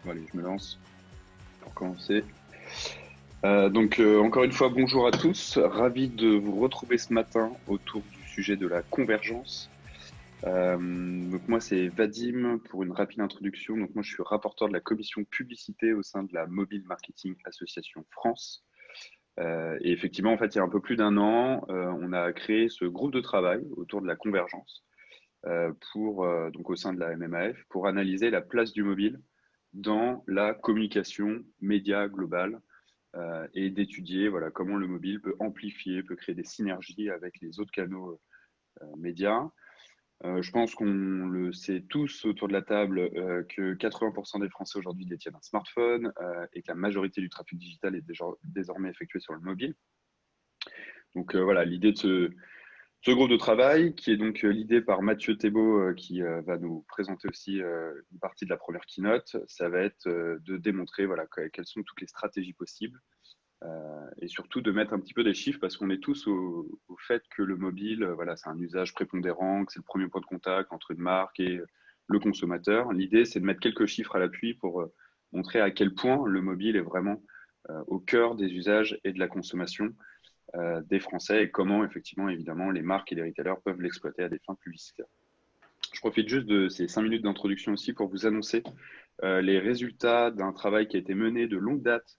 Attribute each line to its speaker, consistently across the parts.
Speaker 1: Bon, allez, je me lance pour commencer. Encore une fois, bonjour à tous. Ravi de vous retrouver ce matin autour du sujet de la convergence. Moi, c'est Vadim pour une rapide introduction. Donc, moi, je suis rapporteur de la commission publicité au sein de la Mobile Marketing Association France. Et effectivement, en fait, il y a un peu plus d'un an, on a créé ce groupe de travail autour de la convergence donc au sein de la MMAF pour analyser la place du mobile dans la communication média globale et d'étudier voilà, comment le mobile peut amplifier, peut créer des synergies avec les autres canaux médias. Je pense qu'on le sait tous autour de la table que 80% des Français aujourd'hui détiennent un smartphone et que la majorité du trafic digital est déjà, désormais effectué sur le mobile. Voilà, l'idée de ce groupe de travail, qui est donc l'idée par Mathieu Thébault, qui va nous présenter aussi une partie de la première keynote, ça va être de démontrer voilà, quelles sont toutes les stratégies possibles et surtout de mettre un petit peu des chiffres parce qu'on est tous au fait que le mobile, voilà, c'est un usage prépondérant, que c'est le premier point de contact entre une marque et le consommateur. L'idée, c'est de mettre quelques chiffres à l'appui pour montrer à quel point le mobile est vraiment au cœur des usages et de la consommation des Français et comment, effectivement, évidemment, les marques et les retailers peuvent l'exploiter à des fins publicitaires. Je profite juste de ces 5 minutes d'introduction aussi pour vous annoncer les résultats d'un travail qui a été mené de longue date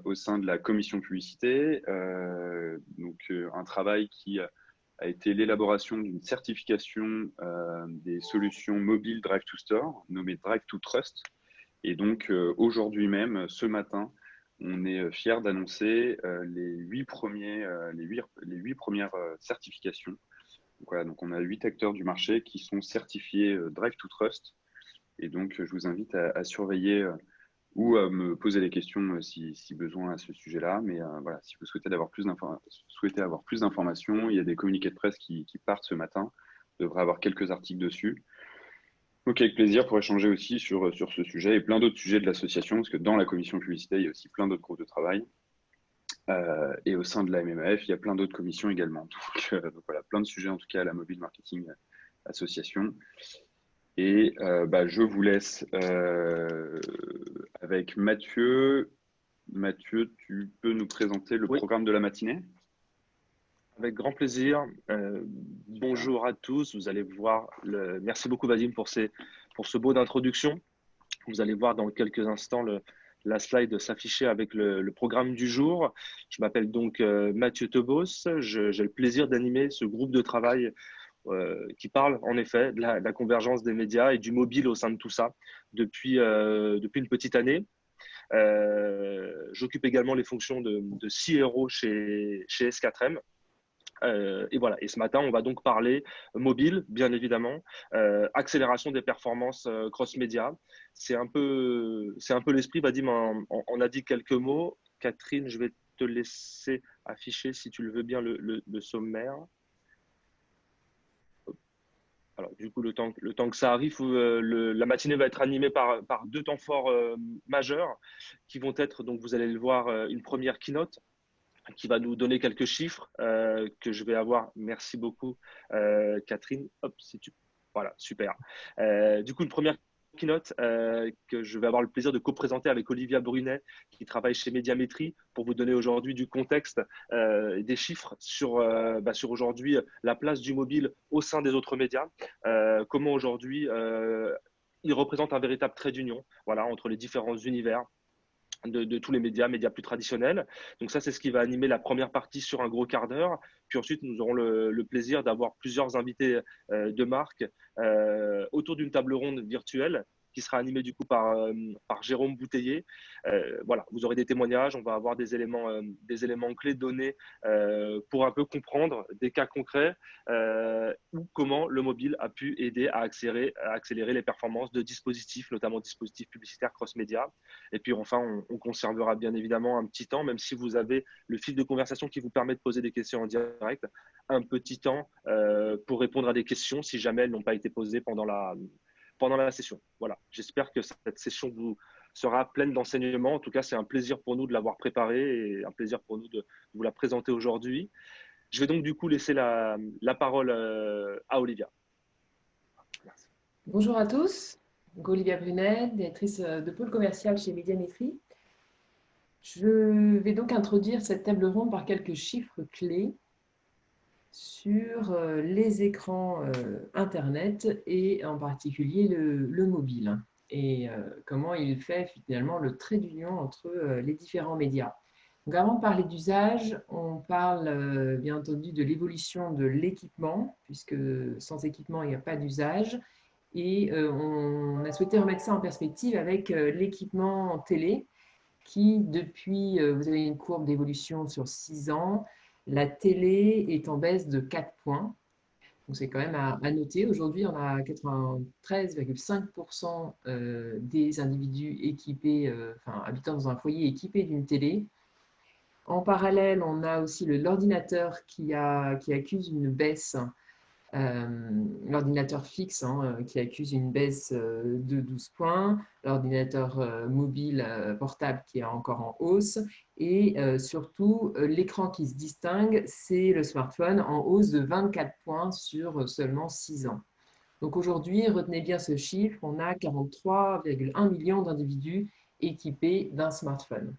Speaker 1: au sein de la commission publicité. Un travail qui a été l'élaboration d'une certification des solutions mobiles Drive to Store, nommée Drive to Trust. Et donc, aujourd'hui même, ce matin, on est fiers d'annoncer les 8 premières certifications. Donc, voilà, donc on a 8 acteurs du marché qui sont certifiés Drive to Trust. Et donc, je vous invite à surveiller ou à me poser des questions si besoin à ce sujet-là. Mais voilà, si vous souhaitez avoir plus d'informations, il y a des communiqués de presse qui partent ce matin. On devrait avoir quelques articles dessus. Donc, avec plaisir pour échanger aussi sur ce sujet et plein d'autres sujets de l'association, parce que dans la commission publicité, il y a aussi plein d'autres groupes de travail. Et au sein de la MMAF, il y a plein d'autres commissions également. Donc voilà, plein de sujets en tout cas à la Mobile Marketing Association. Et je vous laisse avec Mathieu. Mathieu, tu peux nous présenter le
Speaker 2: Oui,
Speaker 1: programme de la matinée?
Speaker 2: avec grand plaisir.
Speaker 1: Super.
Speaker 2: Bonjour à tous. Vous allez voir, merci beaucoup Vadim pour ce beau d'introduction. Vous allez voir dans quelques instants la slide s'afficher avec le programme du jour. Je m'appelle donc Mathieu Tebos. J'ai le plaisir d'animer ce groupe de travail qui parle en effet de la convergence des médias et du mobile au sein de tout ça depuis une petite année. J'occupe également les fonctions de CRO chez S4M. Et voilà. Et ce matin, on va donc parler mobile, bien évidemment, accélération des performances cross-média. C'est un peu l'esprit. Vadim en a dit quelques mots. Catherine, je vais te laisser afficher, si tu le veux bien, le sommaire. Alors, du coup, le temps que ça arrive, la matinée va être animée par deux temps forts majeurs qui vont être, donc vous allez le voir, une première keynote qui va nous donner quelques chiffres que je vais avoir. Merci beaucoup, Catherine. Hop, si tu... Voilà, super. Du coup, une première keynote que je vais avoir le plaisir de co-présenter avec Olivia Brunet, qui travaille chez Médiamétrie, pour vous donner aujourd'hui du contexte et des chiffres sur aujourd'hui la place du mobile au sein des autres médias. Comment aujourd'hui il représente un véritable trait d'union, voilà, entre les différents univers de tous les médias plus traditionnels. Donc ça, c'est ce qui va animer la première partie sur un gros quart d'heure. Puis ensuite, nous aurons le plaisir d'avoir plusieurs invités de marque autour d'une table ronde virtuelle qui sera animée du coup par Jérôme Bouteiller. Voilà, vous aurez des témoignages, on va avoir des éléments clés donnés pour un peu comprendre des cas concrets ou comment le mobile a pu aider à accélérer les performances de dispositifs, notamment dispositifs publicitaires cross-média. Et puis enfin, on conservera bien évidemment un petit temps, même si vous avez le fil de conversation qui vous permet de poser des questions en direct, un petit temps pour répondre à des questions si jamais elles n'ont pas été posées pendant la session. Voilà, j'espère que cette session vous sera pleine d'enseignements. En tout cas, c'est un plaisir pour nous de l'avoir préparée et un plaisir pour nous de vous la présenter aujourd'hui. Je vais donc du coup laisser la parole à Olivia.
Speaker 3: Merci. Bonjour à tous. Donc, Olivia Brunet, directrice de pôle commercial chez Médiamétrie. Je vais donc introduire cette table ronde par quelques chiffres clés sur les écrans Internet et en particulier le mobile et comment il fait finalement le trait d'union entre les différents médias. Donc avant de parler d'usage, on parle bien entendu de l'évolution de l'équipement, puisque sans équipement, il n'y a pas d'usage. Et on a souhaité remettre ça en perspective avec l'équipement télé, qui depuis, vous avez une courbe d'évolution sur 6 ans, la télé est en baisse de 4 points. Donc c'est quand même à noter. Aujourd'hui, on a 93,5% des individus équipés, enfin habitant dans un foyer équipé d'une télé. En parallèle, on a aussi l'ordinateur qui accuse une baisse, l'ordinateur fixe qui accuse une baisse de 12 points, l'ordinateur mobile portable qui est encore en hausse, et surtout l'écran qui se distingue, c'est le smartphone en hausse de 24 points sur seulement 6 ans. Donc aujourd'hui, retenez bien ce chiffre, on a 43,1 millions d'individus équipés d'un smartphone.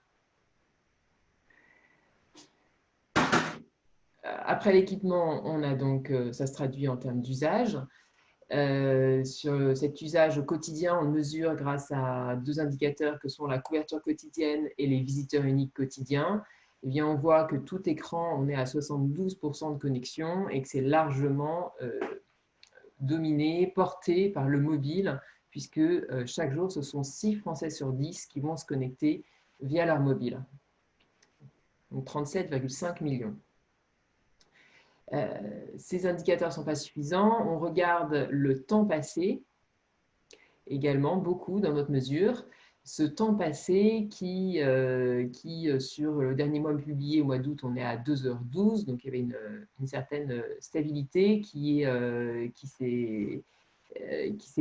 Speaker 3: Après l'équipement, on a donc, ça se traduit en termes d'usage. Sur cet usage au quotidien, on le mesure grâce à deux indicateurs que sont la couverture quotidienne et les visiteurs uniques quotidiens. Eh bien, on voit que tout écran, on est à 72% de connexion et que c'est largement dominé, porté par le mobile, puisque chaque jour, ce sont 6 Français sur 10 qui vont se connecter via leur mobile. Donc 37,5 millions. Ces indicateurs ne sont pas suffisants. On regarde le temps passé, également beaucoup dans notre mesure. Ce temps passé qui sur le dernier mois publié au mois d'août, on est à 2h12, donc il y avait une certaine stabilité qui s'est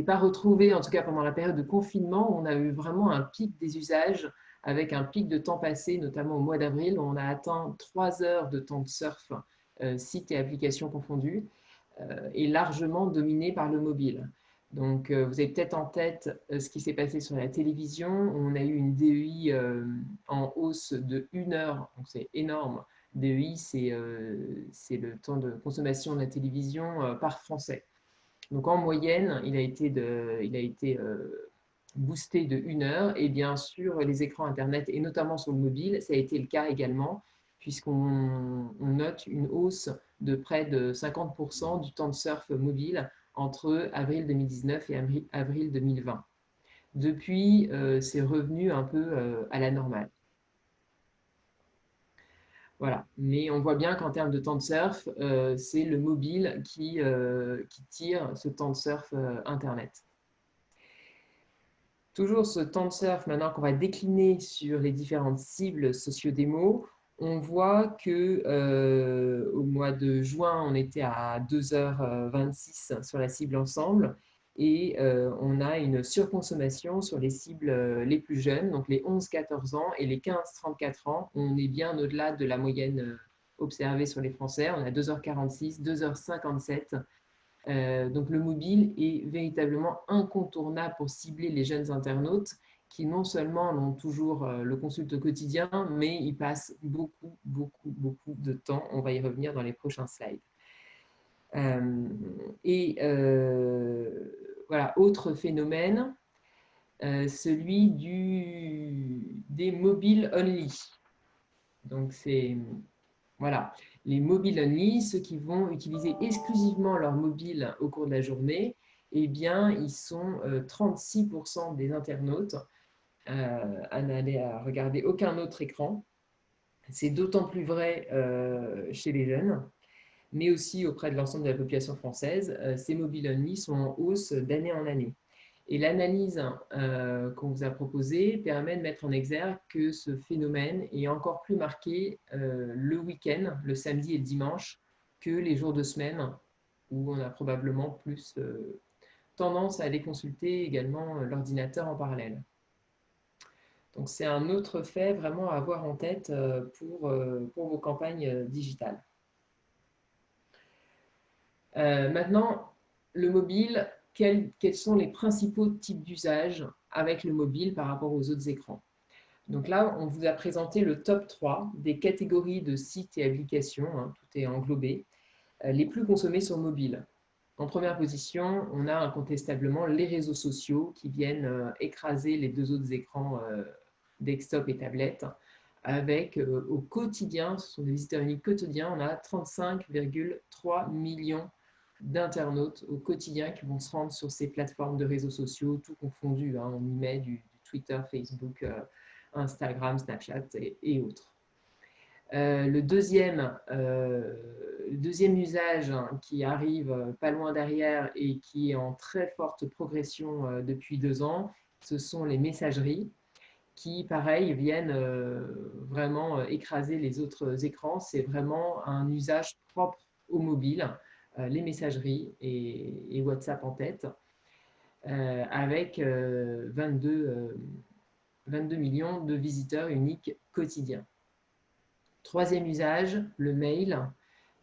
Speaker 3: pas retrouvée, en tout cas pendant la période de confinement, où on a eu vraiment un pic des usages, avec un pic de temps passé, notamment au mois d'avril, où on a atteint 3 heures de temps de surf, sites et applications confondus, et largement dominé par le mobile. Donc, vous avez peut-être en tête ce qui s'est passé sur la télévision. On a eu une DEI en hausse de 1 heure, donc c'est énorme. DEI, c'est le temps de consommation de la télévision par Français. Donc, en moyenne, il a été boosté de 1 heure. Et bien sûr, les écrans Internet, et notamment sur le mobile, ça a été le cas également, puisqu'on note une hausse de près de 50% du temps de surf mobile entre avril 2019 et avril 2020. Depuis, c'est revenu un peu à la normale. Voilà. Mais on voit bien qu'en termes de temps de surf, c'est le mobile qui tire ce temps de surf Internet. Toujours ce temps de surf, maintenant qu'on va décliner sur les différentes cibles socio-démo, on voit que au mois de juin, on était à 2h26 sur la cible ensemble et on a une surconsommation sur les cibles les plus jeunes, donc les 11-14 ans et les 15-34 ans. On est bien au-delà de la moyenne observée sur les Français. On a 2h46, 2h57. Donc le mobile est véritablement incontournable pour cibler les jeunes internautes qui non seulement l'ont toujours le consultent au quotidien, mais ils passent beaucoup, beaucoup, beaucoup de temps. On va y revenir dans les prochains slides. Voilà, autre phénomène, celui des mobile only. Donc c'est voilà, les mobile only, ceux qui vont utiliser exclusivement leur mobile au cours de la journée, eh bien, ils sont 36% des internautes à n'aller à regarder aucun autre écran. C'est d'autant plus vrai chez les jeunes, mais aussi auprès de l'ensemble de la population française. Ces mobile only sont en hausse d'année en année. Et l'analyse qu'on vous a proposée permet de mettre en exergue que ce phénomène est encore plus marqué le week-end, le samedi et le dimanche, que les jours de semaine, où on a probablement plus tendance à aller consulter également l'ordinateur en parallèle. Donc c'est un autre fait vraiment à avoir en tête pour vos campagnes digitales. Maintenant, le mobile, quels sont les principaux types d'usages avec le mobile par rapport aux autres écrans. Donc là, on vous a présenté le top 3 des catégories de sites et applications, hein, tout est englobé, les plus consommés sur mobile. En première position, on a incontestablement les réseaux sociaux qui viennent écraser les deux autres écrans desktop et tablette, avec au quotidien, ce sont des visiteurs uniques quotidiens, on a 35,3 millions d'internautes au quotidien qui vont se rendre sur ces plateformes de réseaux sociaux, tout confondu, hein, on y met du Twitter, Facebook, Instagram, Snapchat et autres. Le deuxième usage qui arrive pas loin derrière et qui est en très forte progression depuis 2 ans, ce sont les messageries qui, pareil, viennent vraiment écraser les autres écrans. C'est vraiment un usage propre au mobile, les messageries et WhatsApp en tête, avec 22 millions de visiteurs uniques quotidiens. Troisième usage, le mail.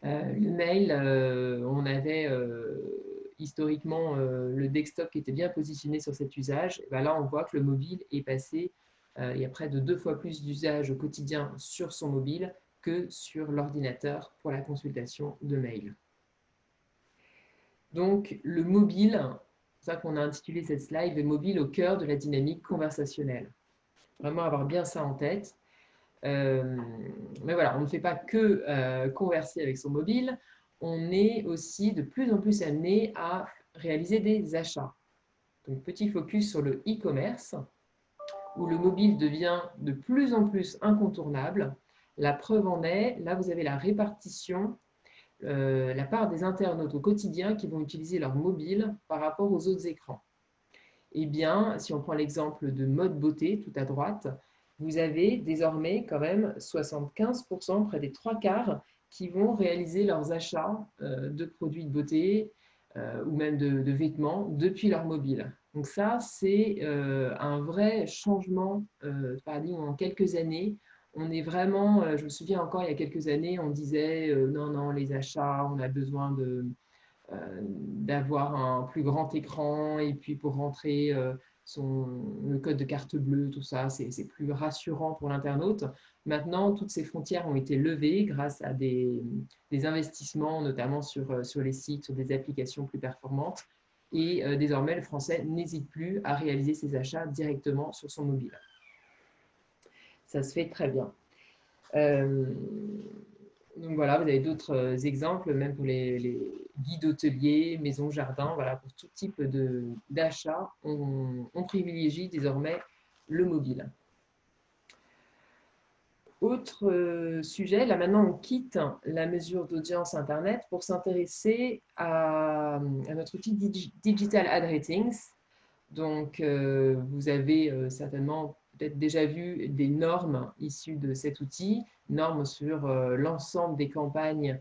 Speaker 3: Le mail, on avait historiquement le desktop qui était bien positionné sur cet usage. Et bien là, on voit que le mobile est passé, il y a près de 2 fois plus d'usage au quotidien sur son mobile que sur l'ordinateur pour la consultation de mail. Donc, le mobile, c'est ça qu'on a intitulé cette slide, le mobile au cœur de la dynamique conversationnelle. Vraiment avoir bien ça en tête. Mais voilà, on ne fait pas que converser avec son mobile, on est aussi de plus en plus amené à réaliser des achats. Donc, petit focus sur le e-commerce, où le mobile devient de plus en plus incontournable. La preuve en est, là vous avez la répartition, la part des internautes au quotidien qui vont utiliser leur mobile par rapport aux autres écrans. Eh bien, si on prend l'exemple de mode beauté tout à droite, vous avez désormais quand même 75%, près des 3/4, qui vont réaliser leurs achats de produits de beauté ou même de vêtements depuis leur mobile. Donc ça, c'est un vrai changement de paradigme en quelques années. On est vraiment, je me souviens encore il y a quelques années, on disait non, les achats, on a besoin d'avoir un plus grand écran et puis pour rentrer le code de carte bleue, tout ça, c'est plus rassurant pour l'internaute. Maintenant, toutes ces frontières ont été levées grâce à des investissements, notamment sur les sites, sur des applications plus performantes. Et désormais, le Français n'hésite plus à réaliser ses achats directement sur son mobile. Ça se fait très bien. Donc voilà, vous avez d'autres exemples, même pour les guides hôteliers, maisons, jardins, voilà, pour tout type d'achat, on privilégie désormais le mobile. Autre sujet, là maintenant on quitte la mesure d'audience Internet pour s'intéresser à notre outil Digital Ad Ratings. Donc vous avez certainement peut-être déjà vu des normes issues de cet outil, normes sur l'ensemble des campagnes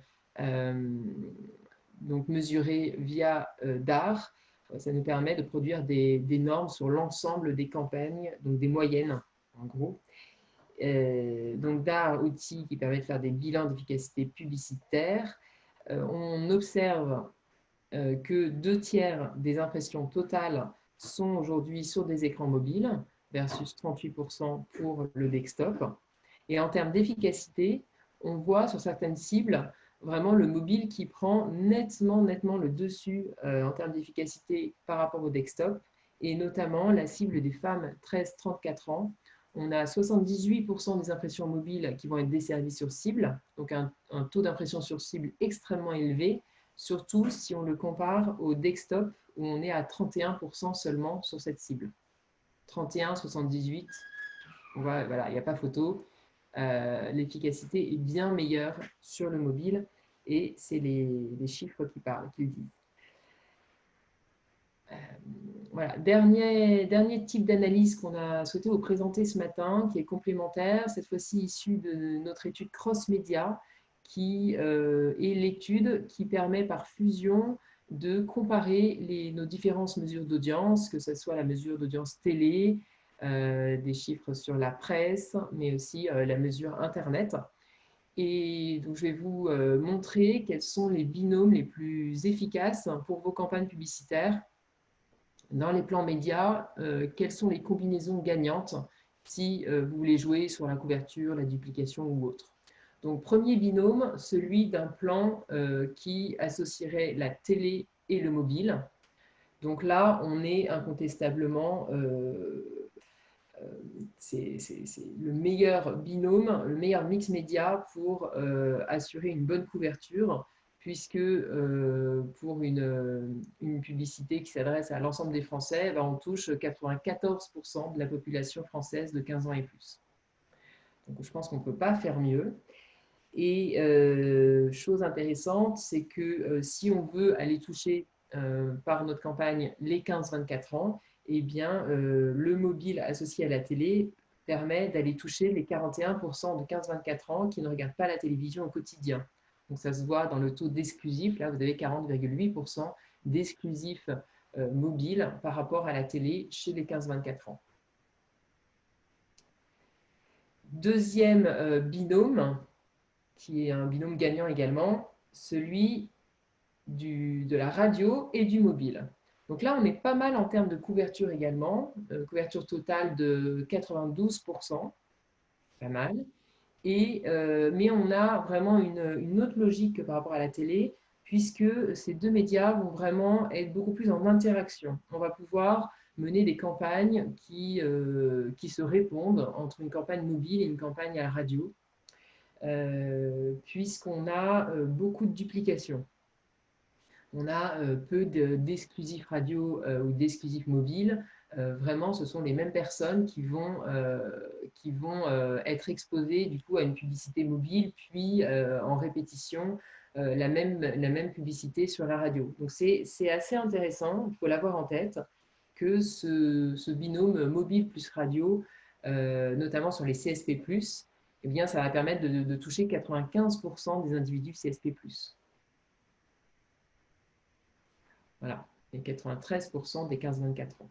Speaker 3: donc mesurées via DAR. Ça nous permet de produire des normes sur l'ensemble des campagnes, donc des moyennes en gros. Donc DAR, outil qui permet de faire des bilans d'efficacité publicitaire. On observe que 2/3 des impressions totales sont aujourd'hui sur des écrans mobiles versus 38% pour le desktop. Et en termes d'efficacité, on voit sur certaines cibles vraiment le mobile qui prend nettement le dessus en termes d'efficacité par rapport au desktop, et notamment la cible des femmes 13-34 ans. On a 78% des impressions mobiles qui vont être desservies sur cible, donc un taux d'impression sur cible extrêmement élevé, surtout si on le compare au desktop où on est à 31% seulement sur cette cible. 31, 78, voilà, il n'y a pas photo. L'efficacité est bien meilleure sur le mobile et c'est les chiffres qui parlent, qui le disent. Voilà, dernier type d'analyse qu'on a souhaité vous présenter ce matin, qui est complémentaire, cette fois-ci issue de notre étude cross-média, qui est l'étude qui permet par fusion de comparer nos différentes mesures d'audience, que ce soit la mesure d'audience télé, des chiffres sur la presse, mais aussi la mesure Internet. Et donc, je vais vous montrer quels sont les binômes les plus efficaces pour vos campagnes publicitaires dans les plans médias, quelles sont les combinaisons gagnantes si vous voulez jouer sur la couverture, la duplication ou autre. Donc, premier binôme, celui d'un plan qui associerait la télé et le mobile. Donc là, on est incontestablement, c'est le meilleur binôme, le meilleur mix média pour assurer une bonne couverture, puisque pour une publicité qui s'adresse à l'ensemble des Français, on touche 94% de la population française de 15 ans et plus. Donc je pense qu'on ne peut pas faire mieux. Et chose intéressante, c'est que si on veut aller toucher par notre campagne les 15-24 ans, eh bien, le mobile associé à la télé permet d'aller toucher les 41% de 15-24 ans qui ne regardent pas la télévision au quotidien. Donc ça se voit dans le taux d'exclusifs. Là, vous avez 40,8% d'exclusifs mobiles par rapport à la télé chez les 15-24 ans. Deuxième binôme, qui est un binôme gagnant également, celui de la radio et du mobile. Donc là, on est pas mal en termes de couverture également, couverture totale de 92%, pas mal. Mais on a vraiment une autre logique par rapport à la télé, puisque ces deux médias vont vraiment être beaucoup plus en interaction. On va pouvoir mener des campagnes qui se répondent entre une campagne mobile et une campagne à la radio, puisqu'on a beaucoup de duplication. On a peu d'exclusifs radio ou d'exclusifs mobiles. Vraiment, ce sont les mêmes personnes qui vont être exposées du coup à une publicité mobile, puis en répétition la même publicité sur la radio. Donc c'est assez intéressant, il faut l'avoir en tête, que ce binôme mobile plus radio, notamment sur les CSP+, eh bien, ça va permettre de toucher 95% des individus CSP+. Voilà, et 93% des 15-24 ans.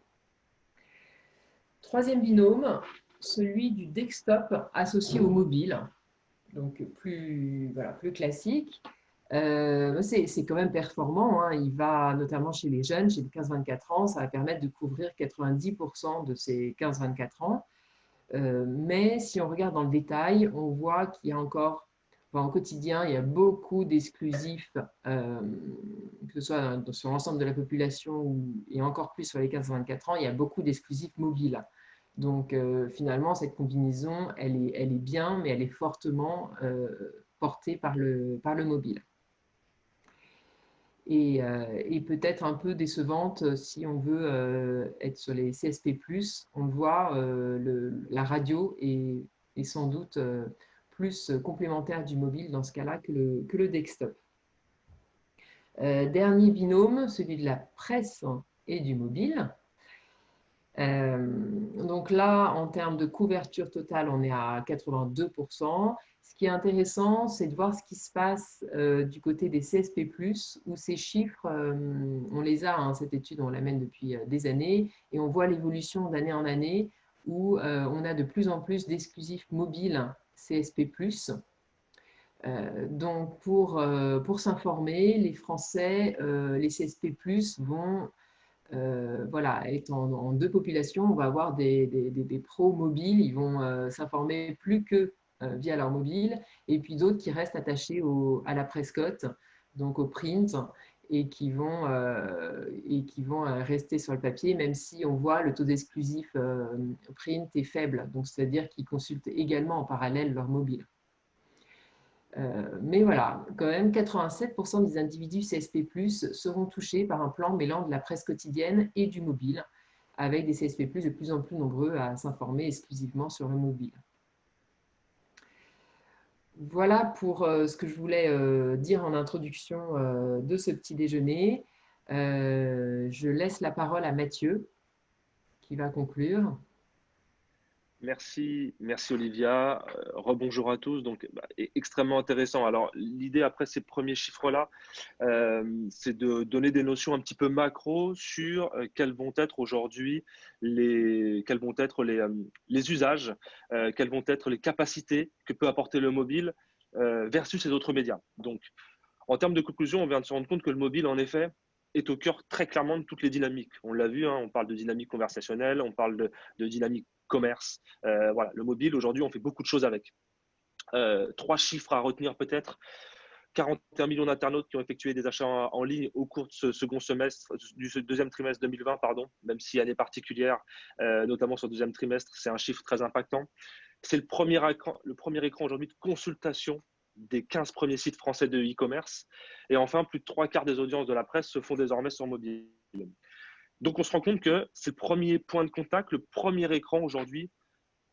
Speaker 3: Troisième binôme, celui du desktop associé au mobile, donc plus classique. C'est quand même performant, hein. Il va notamment chez les jeunes, chez les 15-24 ans, ça va permettre de couvrir 90% de ces 15-24 ans. Mais si on regarde dans le détail, on voit qu'il y a encore, au quotidien, il y a beaucoup d'exclusifs, que ce soit sur l'ensemble de la population et encore plus sur les 15-24 ans, il y a beaucoup d'exclusifs mobiles. Donc finalement, cette combinaison, elle est bien, mais elle est fortement portée par le mobile. Et peut-être un peu décevante si on veut être sur les CSP+, on le voit, la radio est sans doute plus complémentaire du mobile dans ce cas-là que le desktop. Dernier binôme, celui de la presse et du mobile. Donc là, en termes de couverture totale, on est à 82%. Ce qui est intéressant, c'est de voir ce qui se passe du côté des CSP+, où ces chiffres, on les a, hein, cette étude, on l'amène depuis des années, et on voit l'évolution d'année en année, où on a de plus en plus d'exclusifs mobiles CSP+. Donc pour s'informer, les Français, les CSP+, vont être en deux populations. On va avoir des pros mobiles, ils vont s'informer plus que via leur mobile, et puis d'autres qui restent attachés à la presse cote, donc au print, et qui vont rester sur le papier, même si on voit le taux d'exclusif print est faible, donc c'est-à-dire qu'ils consultent également en parallèle leur mobile. Mais voilà, quand même 87% des individus CSP+, seront touchés par un plan mêlant de la presse quotidienne et du mobile, avec des CSP+, de plus en plus nombreux à s'informer exclusivement sur le mobile. Voilà pour ce que je voulais dire en introduction de ce petit déjeuner. Je laisse la parole à Mathieu, qui va conclure.
Speaker 2: Merci Olivia. Rebonjour à tous. Donc, extrêmement intéressant. Alors, l'idée après ces premiers chiffres-là, c'est de donner des notions un petit peu macro sur quels vont être aujourd'hui les usages, quelles vont être les capacités que peut apporter le mobile versus les autres médias. Donc, en termes de conclusion, on vient de se rendre compte que le mobile, en effet, est au cœur très clairement de toutes les dynamiques. On l'a vu, hein, on parle de dynamique conversationnelle, on parle de dynamique commerce. Voilà, le mobile, aujourd'hui, on fait beaucoup de choses avec. Trois chiffres à retenir peut-être. 41 millions d'internautes qui ont effectué des achats en ligne au cours de ce second semestre, du deuxième trimestre 2020, pardon, même si année particulière, notamment sur le deuxième trimestre, c'est un chiffre très impactant. C'est le premier écran aujourd'hui de consultation des 15 premiers sites français de e-commerce. Et enfin, plus de 3/4 des audiences de la presse se font désormais sur mobile. Donc, on se rend compte que c'est le premier point de contact, le premier écran aujourd'hui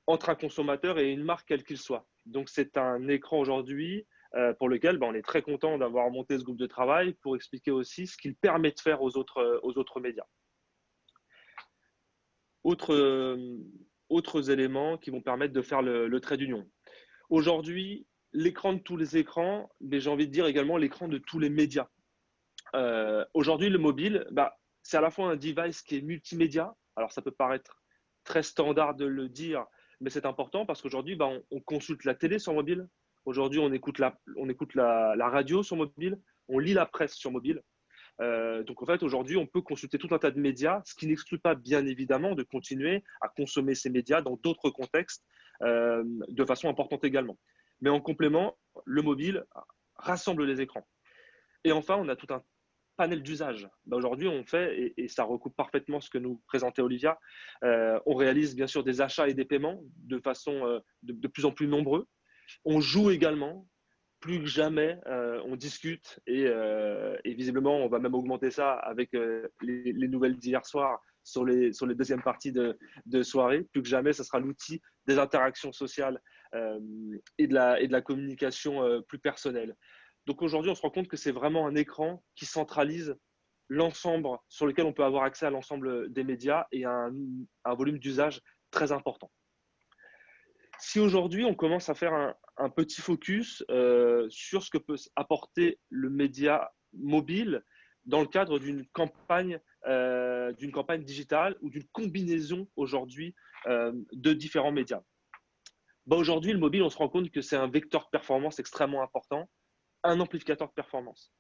Speaker 2: entre un consommateur et une marque, quel qu'il soit. Donc, c'est un écran aujourd'hui pour lequel on est très content d'avoir monté ce groupe de travail pour expliquer aussi ce qu'il permet de faire aux autres médias. Autres éléments qui vont permettre de faire le trait d'union. Aujourd'hui, l'écran de tous les écrans, mais j'ai envie de dire également l'écran de tous les médias. Aujourd'hui, le mobile, c'est à la fois un device qui est multimédia. Alors, ça peut paraître très standard de le dire, mais c'est important parce qu'aujourd'hui, on consulte la télé sur mobile. Aujourd'hui, on écoute la radio sur mobile, on lit la presse sur mobile. Donc, en fait, aujourd'hui, on peut consulter tout un tas de médias, ce qui n'exclut pas, bien évidemment, de continuer à consommer ces médias dans d'autres contextes de façon importante également. Mais en complément, le mobile rassemble les écrans. Et enfin, on a tout un panel d'usage. Aujourd'hui, on fait, et ça recoupe parfaitement ce que nous présentait Olivia, on réalise bien sûr des achats et des paiements de façon de plus en plus nombreux. On joue également, plus que jamais, on discute et visiblement, on va même augmenter ça avec les nouvelles d'hier soir sur les deuxièmes parties de soirée. Plus que jamais, ce sera l'outil des interactions sociales et de la communication plus personnelle. Donc aujourd'hui, on se rend compte que c'est vraiment un écran qui centralise l'ensemble, sur lequel on peut avoir accès à l'ensemble des médias et un volume d'usage très important. Si aujourd'hui, on commence à faire un petit focus sur ce que peut apporter le média mobile dans le cadre d'une campagne digitale ou d'une combinaison aujourd'hui de différents médias. Aujourd'hui, le mobile, on se rend compte que c'est un vecteur de performance extrêmement important, un amplificateur de performance.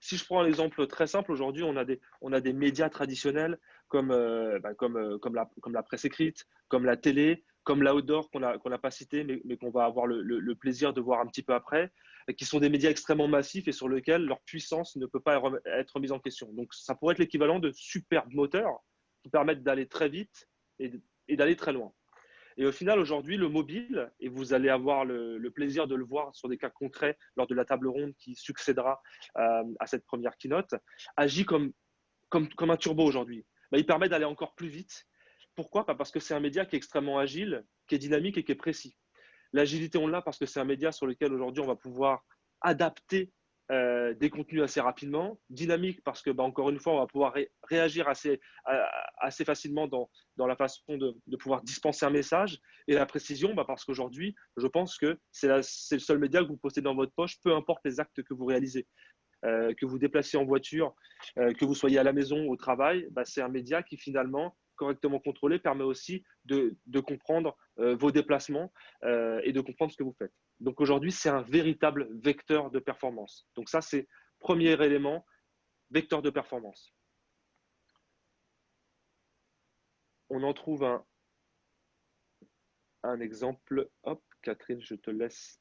Speaker 2: Si je prends un exemple très simple, aujourd'hui, on a des médias traditionnels comme la presse écrite, comme la télé, comme l'outdoor qu'on n'a pas cité, mais qu'on va avoir le plaisir de voir un petit peu après, qui sont des médias extrêmement massifs et sur lesquels leur puissance ne peut pas être remise en question. Donc, ça pourrait être l'équivalent de superbes moteurs qui permettent d'aller très vite et d'aller très loin. Et au final, aujourd'hui, le mobile, et vous allez avoir le plaisir de le voir sur des cas concrets lors de la table ronde qui succédera à cette première keynote, agit comme un turbo aujourd'hui. Il permet d'aller encore plus vite. Pourquoi? Parce que c'est un média qui est extrêmement agile, qui est dynamique et qui est précis. L'agilité, on l'a parce que c'est un média sur lequel aujourd'hui on va pouvoir adapter des contenus assez rapidement, dynamique parce que, encore une fois, on va pouvoir réagir assez facilement dans la façon de pouvoir dispenser un message, et la précision parce qu'aujourd'hui, je pense que c'est le seul média que vous postez dans votre poche, peu importe les actes que vous réalisez. Que vous déplaciez en voiture, que vous soyez à la maison, au travail, c'est un média qui finalement, correctement contrôlé, permet aussi de comprendre vos déplacements et de comprendre ce que vous faites. Donc aujourd'hui, c'est un véritable vecteur de performance. Donc ça, c'est premier élément, vecteur de performance. On en trouve un exemple. Hop, Catherine, je te laisse.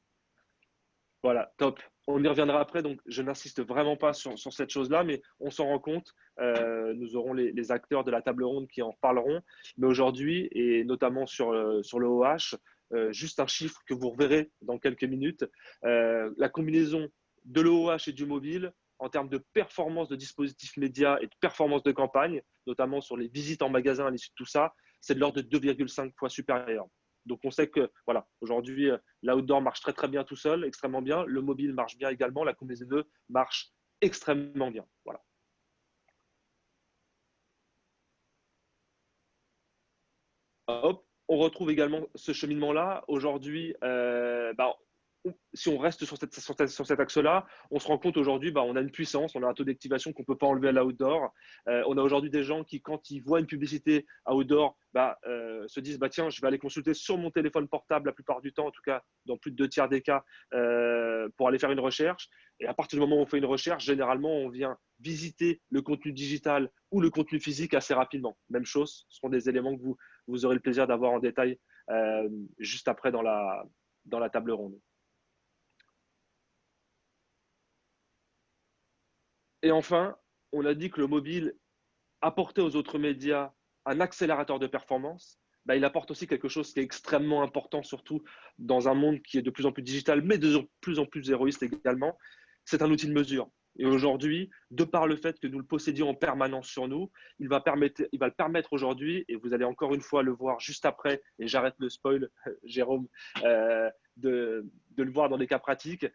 Speaker 2: Voilà, top. On y reviendra après, donc je n'insiste vraiment pas sur cette chose-là, mais on s'en rend compte. Nous aurons les acteurs de la table ronde qui en parleront. Mais aujourd'hui, et notamment sur le OH, juste un chiffre que vous reverrez dans quelques minutes, la combinaison de l'OH et du mobile en termes de performance de dispositifs médias et de performance de campagne, notamment sur les visites en magasin à l'issue de tout ça, c'est de l'ordre de 2,5 fois supérieur. Donc, on sait que voilà, aujourd'hui, l'outdoor marche très, très bien tout seul, extrêmement bien. Le mobile marche bien également. La combinaison des deux marche extrêmement bien. Voilà. Hop, on retrouve également ce cheminement-là. Aujourd'hui, si on reste sur cet axe-là, on se rend compte aujourd'hui, on a une puissance, on a un taux d'activation qu'on ne peut pas enlever à l'outdoor. On a aujourd'hui des gens qui, quand ils voient une publicité outdoor, se disent tiens, je vais aller consulter sur mon téléphone portable la plupart du temps, en tout cas dans plus de 2 tiers des cas, pour aller faire une recherche. Et à partir du moment où on fait une recherche, généralement, on vient visiter le contenu digital ou le contenu physique assez rapidement. Même chose, ce sont des éléments que vous aurez le plaisir d'avoir en détail juste après dans la table ronde. Et enfin, on a dit que le mobile apportait aux autres médias un accélérateur de performance. Il apporte aussi quelque chose qui est extrêmement important, surtout dans un monde qui est de plus en plus digital, mais de plus en plus héroïste également. C'est un outil de mesure. Et aujourd'hui, de par le fait que nous le possédions en permanence sur nous, il va le permettre aujourd'hui, et vous allez encore une fois le voir juste après, et j'arrête le spoil, Jérôme, de le voir dans des cas pratiques.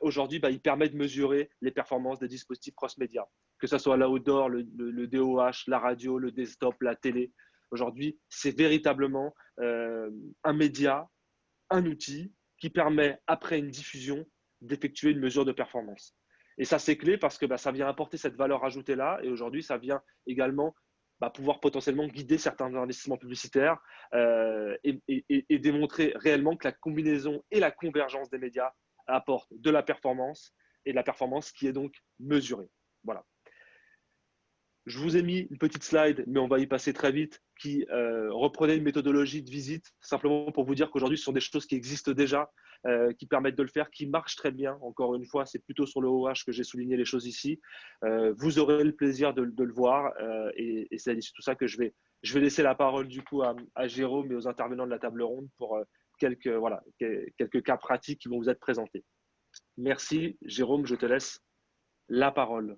Speaker 2: Aujourd'hui, il permet de mesurer les performances des dispositifs cross-média, que ce soit l'outdoor, le DOH, la radio, le desktop, la télé. Aujourd'hui, c'est véritablement un média, un outil qui permet, après une diffusion, d'effectuer une mesure de performance. Et ça, c'est clé parce que ça vient apporter cette valeur ajoutée-là. Et aujourd'hui, ça vient également pouvoir potentiellement guider certains investissements publicitaires et démontrer réellement que la combinaison et la convergence des médias apportent de la performance et de la performance qui est donc mesurée. Voilà. Je vous ai mis une petite slide, mais on va y passer très vite, qui reprenait une méthodologie de visite, simplement pour vous dire qu'aujourd'hui, ce sont des choses qui existent déjà, qui permettent de le faire, qui marchent très bien. Encore une fois, c'est plutôt sur le OH que j'ai souligné les choses ici. Vous aurez le plaisir de le voir et c'est à tout ça que je vais laisser la parole du coup à Jérôme et aux intervenants de la table ronde pour quelques cas pratiques qui vont vous être présentés. Merci, Jérôme, je te laisse la parole.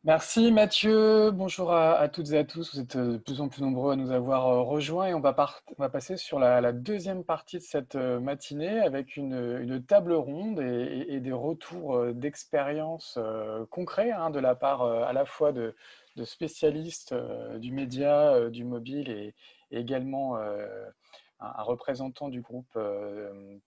Speaker 4: Merci Mathieu, bonjour à toutes et à tous, vous êtes de plus en plus nombreux à nous avoir rejoints et on va passer sur la deuxième partie de cette matinée avec une table ronde et des retours d'expérience concrets de la part à la fois de spécialistes du média, du mobile et également un représentant du groupe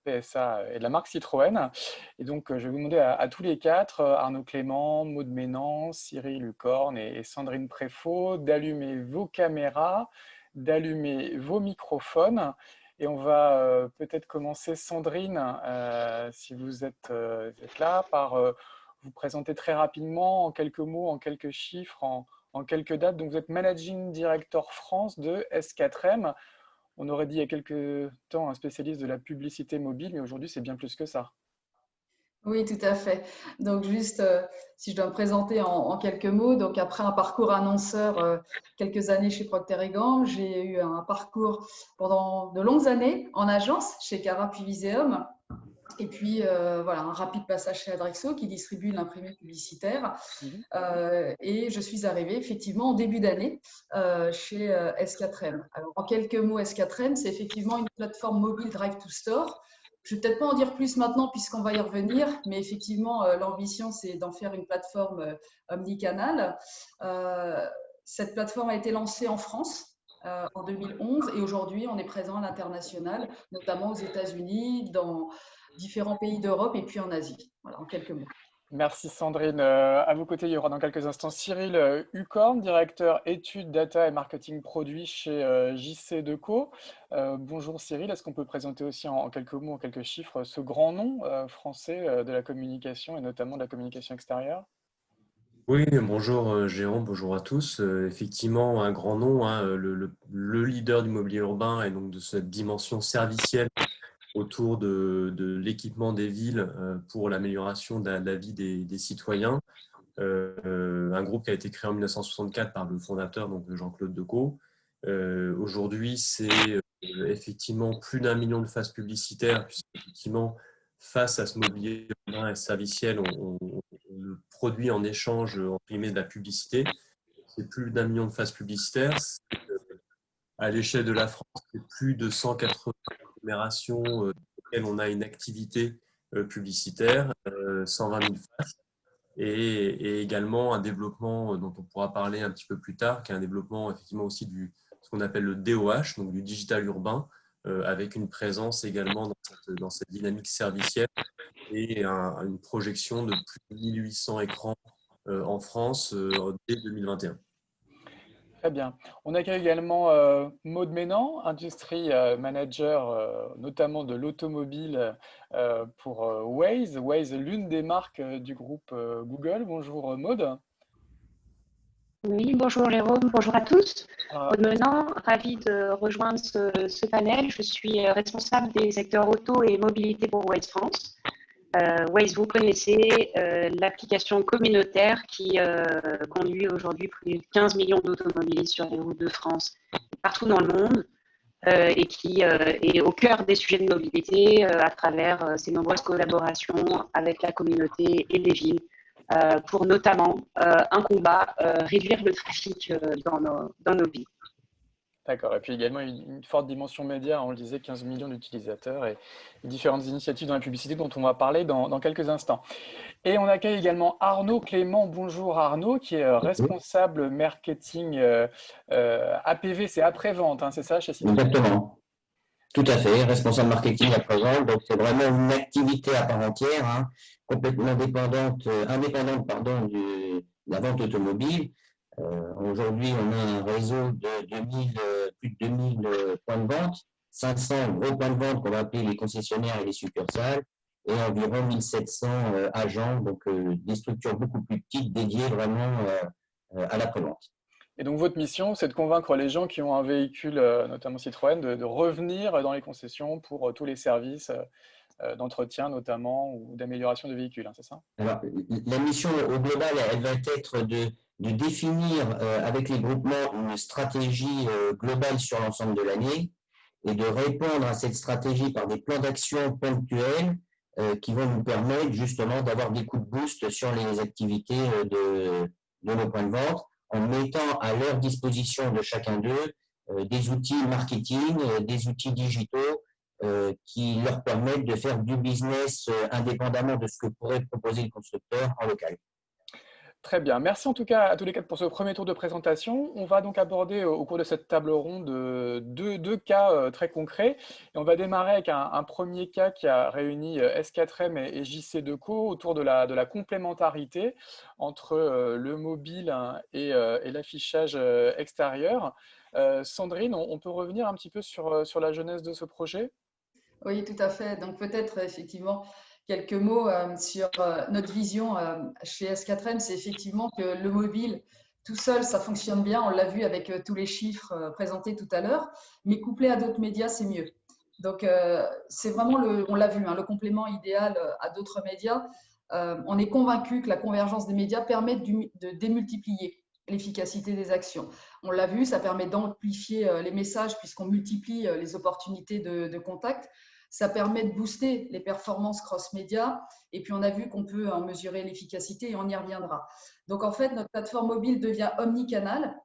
Speaker 4: PSA et de la marque Citroën. Et donc, je vais vous demander à tous les quatre, Arnaud Clément, Maud Ménan, Cyril Lucorne et Sandrine Préfaux, d'allumer vos caméras, d'allumer vos microphones. Et on va peut-être commencer, Sandrine, si vous êtes là, par vous présenter très rapidement, en quelques mots, en quelques chiffres, en quelques dates. Donc, vous êtes Managing Director France de S4M. On aurait dit il y a quelques temps un spécialiste de la publicité mobile, mais aujourd'hui, c'est bien plus que ça.
Speaker 5: Oui, tout à fait. Donc, juste, si je dois me présenter en quelques mots, donc après un parcours annonceur, quelques années chez Procter & Gamble, j'ai eu un parcours pendant de longues années en agence chez Cara puis Viséum. Et puis, voilà, un rapide passage chez Adrexo qui distribue l'imprimé publicitaire. Et je suis arrivée effectivement en début d'année chez S4M. Alors, en quelques mots, S4M, c'est effectivement une plateforme mobile Drive to Store. Je ne vais peut-être pas en dire plus maintenant puisqu'on va y revenir, mais effectivement, l'ambition, c'est d'en faire une plateforme omnicanal. Cette plateforme a été lancée en France en 2011 et aujourd'hui, on est présent à l'international, notamment aux États-Unis, dans différents pays d'Europe et puis en Asie. Voilà, en quelques mots.
Speaker 4: Merci Sandrine. À vos côtés, il y aura dans quelques instants Cyril Hucorne, directeur études, data et marketing produits chez JC Deco. Bonjour Cyril, est-ce qu'on peut présenter aussi en quelques mots, en quelques chiffres, ce grand nom français de la communication et notamment de la communication extérieure?
Speaker 6: Oui, bonjour Jérôme, bonjour à tous. Effectivement, un grand nom, le leader du mobilier urbain et donc de cette dimension servicielle autour de l'équipement des villes pour l'amélioration de la vie des citoyens. Un groupe qui a été créé en 1964 par le fondateur, donc Jean-Claude Decaux. Aujourd'hui, c'est effectivement plus d'1 million de phases publicitaires, puisqu'effectivement, face à ce mobilier urbain et serviciel, on le produit en échange entre guillemets de la publicité. C'est plus d'1 million de phases publicitaires. À l'échelle de la France, c'est plus de 180 agglomérations dans lesquelles on a une activité publicitaire, 120 000 phases. Et également un développement dont on pourra parler un petit peu plus tard, qui est un développement effectivement aussi ce qu'on appelle le DOH, donc du digital urbain, avec une présence également dans cette dynamique servicielle et une projection de plus de 1800 écrans en France dès 2021.
Speaker 4: Très bien. On accueille également Maud Ménan, Industry Manager, notamment de l'automobile pour Waze. Waze, l'une des marques du groupe Google. Bonjour Maud.
Speaker 7: Oui, bonjour Jérôme, bonjour à tous.
Speaker 4: Ah,
Speaker 7: Maud Menant, ravie de rejoindre ce panel. Je suis responsable des secteurs auto et mobilité pour Waze France. Waze, vous connaissez, l'application communautaire qui conduit aujourd'hui plus de 15 millions d'automobilistes sur les routes de France, partout dans le monde, et qui est au cœur des sujets de mobilité à travers ses nombreuses collaborations avec la communauté et les villes. Pour notamment un combat, réduire le trafic dans nos villes.
Speaker 4: d'accord. Et puis également une forte dimension média, on le disait, 15 millions d'utilisateurs et différentes initiatives dans la publicité dont on va parler dans quelques instants. Et on accueille également Arnaud Clément. Bonjour Arnaud, qui est responsable marketing APV, c'est après-vente, hein, c'est ça chez Citroën?
Speaker 8: Exactement. Tout à fait, responsable marketing à présent. Donc, c'est vraiment une activité à part entière, hein, complètement indépendante de la vente automobile. Aujourd'hui, on a un réseau de plus de 2000 points de vente, 500 gros points de vente qu'on va appeler les concessionnaires et les succursales, et environ 1700 agents, donc des structures beaucoup plus petites dédiées vraiment à l'après-vente.
Speaker 4: Et donc votre mission, c'est de convaincre les gens qui ont un véhicule, notamment Citroën, de revenir dans les concessions pour tous les services d'entretien notamment ou d'amélioration de véhicules, hein, c'est ça?
Speaker 8: Alors, la mission au global, elle va être de définir avec les groupements une stratégie globale sur l'ensemble de l'année et de répondre à cette stratégie par des plans d'action ponctuels qui vont nous permettre justement d'avoir des coups de boost sur les activités de nos points de vente en mettant à leur disposition de chacun d'eux des outils marketing, des outils digitaux qui leur permettent de faire du business indépendamment de ce que pourrait proposer le constructeur en local.
Speaker 4: Très bien. Merci en tout cas à tous les quatre pour ce premier tour de présentation. On va donc aborder au cours de cette table ronde deux cas très concrets. Et on va démarrer avec un premier cas qui a réuni S4M et JC2Co autour de la complémentarité entre le mobile et l'affichage extérieur. Sandrine, on peut revenir un petit peu sur la genèse de ce projet?
Speaker 5: Oui, tout à fait. Donc peut-être effectivement quelques mots sur notre vision chez S4M, c'est effectivement que le mobile tout seul, ça fonctionne bien, on l'a vu avec tous les chiffres présentés tout à l'heure, mais couplé à d'autres médias, c'est mieux. Donc c'est vraiment, on l'a vu, hein, le complément idéal à d'autres médias. On est convaincu que la convergence des médias permet de démultiplier l'efficacité des actions. On l'a vu, ça permet d'amplifier les messages puisqu'on multiplie les opportunités de contact. Ça permet de booster les performances cross-média. Et puis, on a vu qu'on peut en mesurer l'efficacité et on y reviendra. Donc, en fait, notre plateforme mobile devient omnicanal.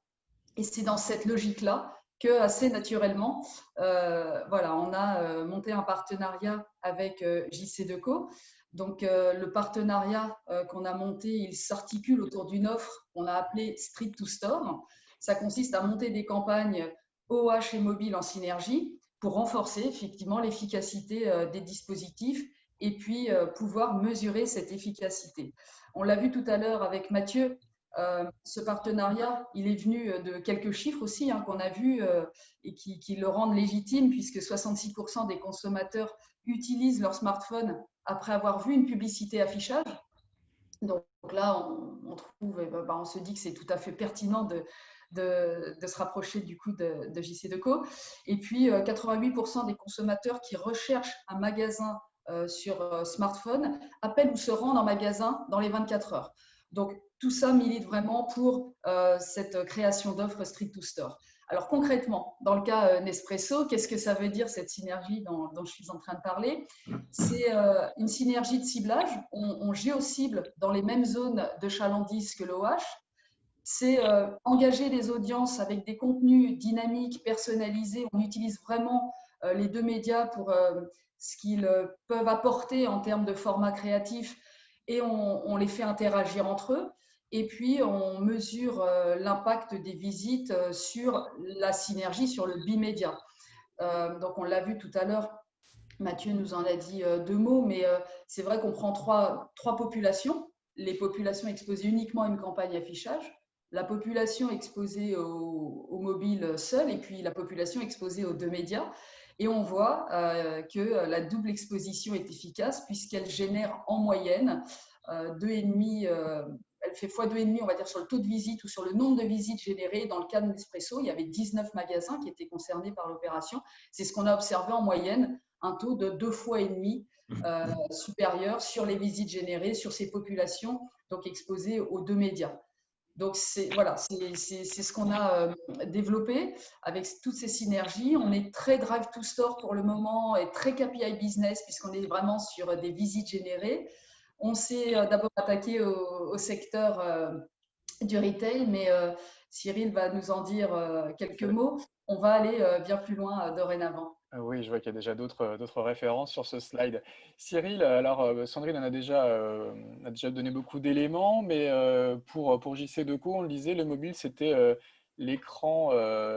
Speaker 5: Et c'est dans cette logique-là que, assez naturellement, voilà, on a monté un partenariat avec JC2Co. Donc, le partenariat qu'on a monté, il s'articule autour d'une offre qu'on a appelée Street to Store. Ça consiste à monter des campagnes OH et mobile en synergie pour renforcer effectivement l'efficacité des dispositifs et puis pouvoir mesurer cette efficacité. On l'a vu tout à l'heure avec Mathieu, ce partenariat, il est venu de quelques chiffres aussi hein, qu'on a vus et qui le rendent légitime puisque 66% des consommateurs utilisent leur smartphone après avoir vu une publicité affichage. Donc là, on se dit que c'est tout à fait pertinent de se rapprocher du coup de JC2Co. Et puis, 88% des consommateurs qui recherchent un magasin sur smartphone appellent ou se rendent en magasin dans les 24 heures. Donc, tout ça milite vraiment pour cette création d'offres Street to Store. Alors, concrètement, dans le cas Nespresso, qu'est-ce que ça veut dire cette synergie dont je suis en train de parler? C'est une synergie de ciblage. On géocible dans les mêmes zones de chalandise que l'OH. C'est engager les audiences avec des contenus dynamiques, personnalisés. On utilise vraiment les deux médias pour ce qu'ils peuvent apporter en termes de format créatif et on les fait interagir entre eux. Et puis, on mesure l'impact des visites sur la synergie, sur le bimédia. Donc, on l'a vu tout à l'heure. Mathieu nous en a dit 2 mots, mais c'est vrai qu'on prend trois populations. Les populations exposées uniquement à une campagne affichage, la population exposée au mobile seul et puis la population exposée aux 2 médias. Et on voit que la double exposition est efficace puisqu'elle génère en moyenne 2,5, elle fait x2,5, on va dire, sur le taux de visite ou sur le nombre de visites générées. Dans le cas de Nespresso, il y avait 19 magasins qui étaient concernés par l'opération. C'est ce qu'on a observé en moyenne, un taux de 2,5 fois supérieur sur les visites générées, sur ces populations donc exposées aux 2 médias. Donc, c'est ce qu'on a développé avec toutes ces synergies. On est très drive to store pour le moment et très KPI business puisqu'on est vraiment sur des visites générées. On s'est d'abord attaqué au secteur du retail, mais Cyril va nous en dire quelques mots. On va aller bien plus loin dorénavant.
Speaker 4: Oui, je vois qu'il y a déjà d'autres références sur ce slide. Cyril, alors Sandrine en a déjà donné beaucoup d'éléments, mais pour JC Decaux, on le disait, le mobile, c'était l'écran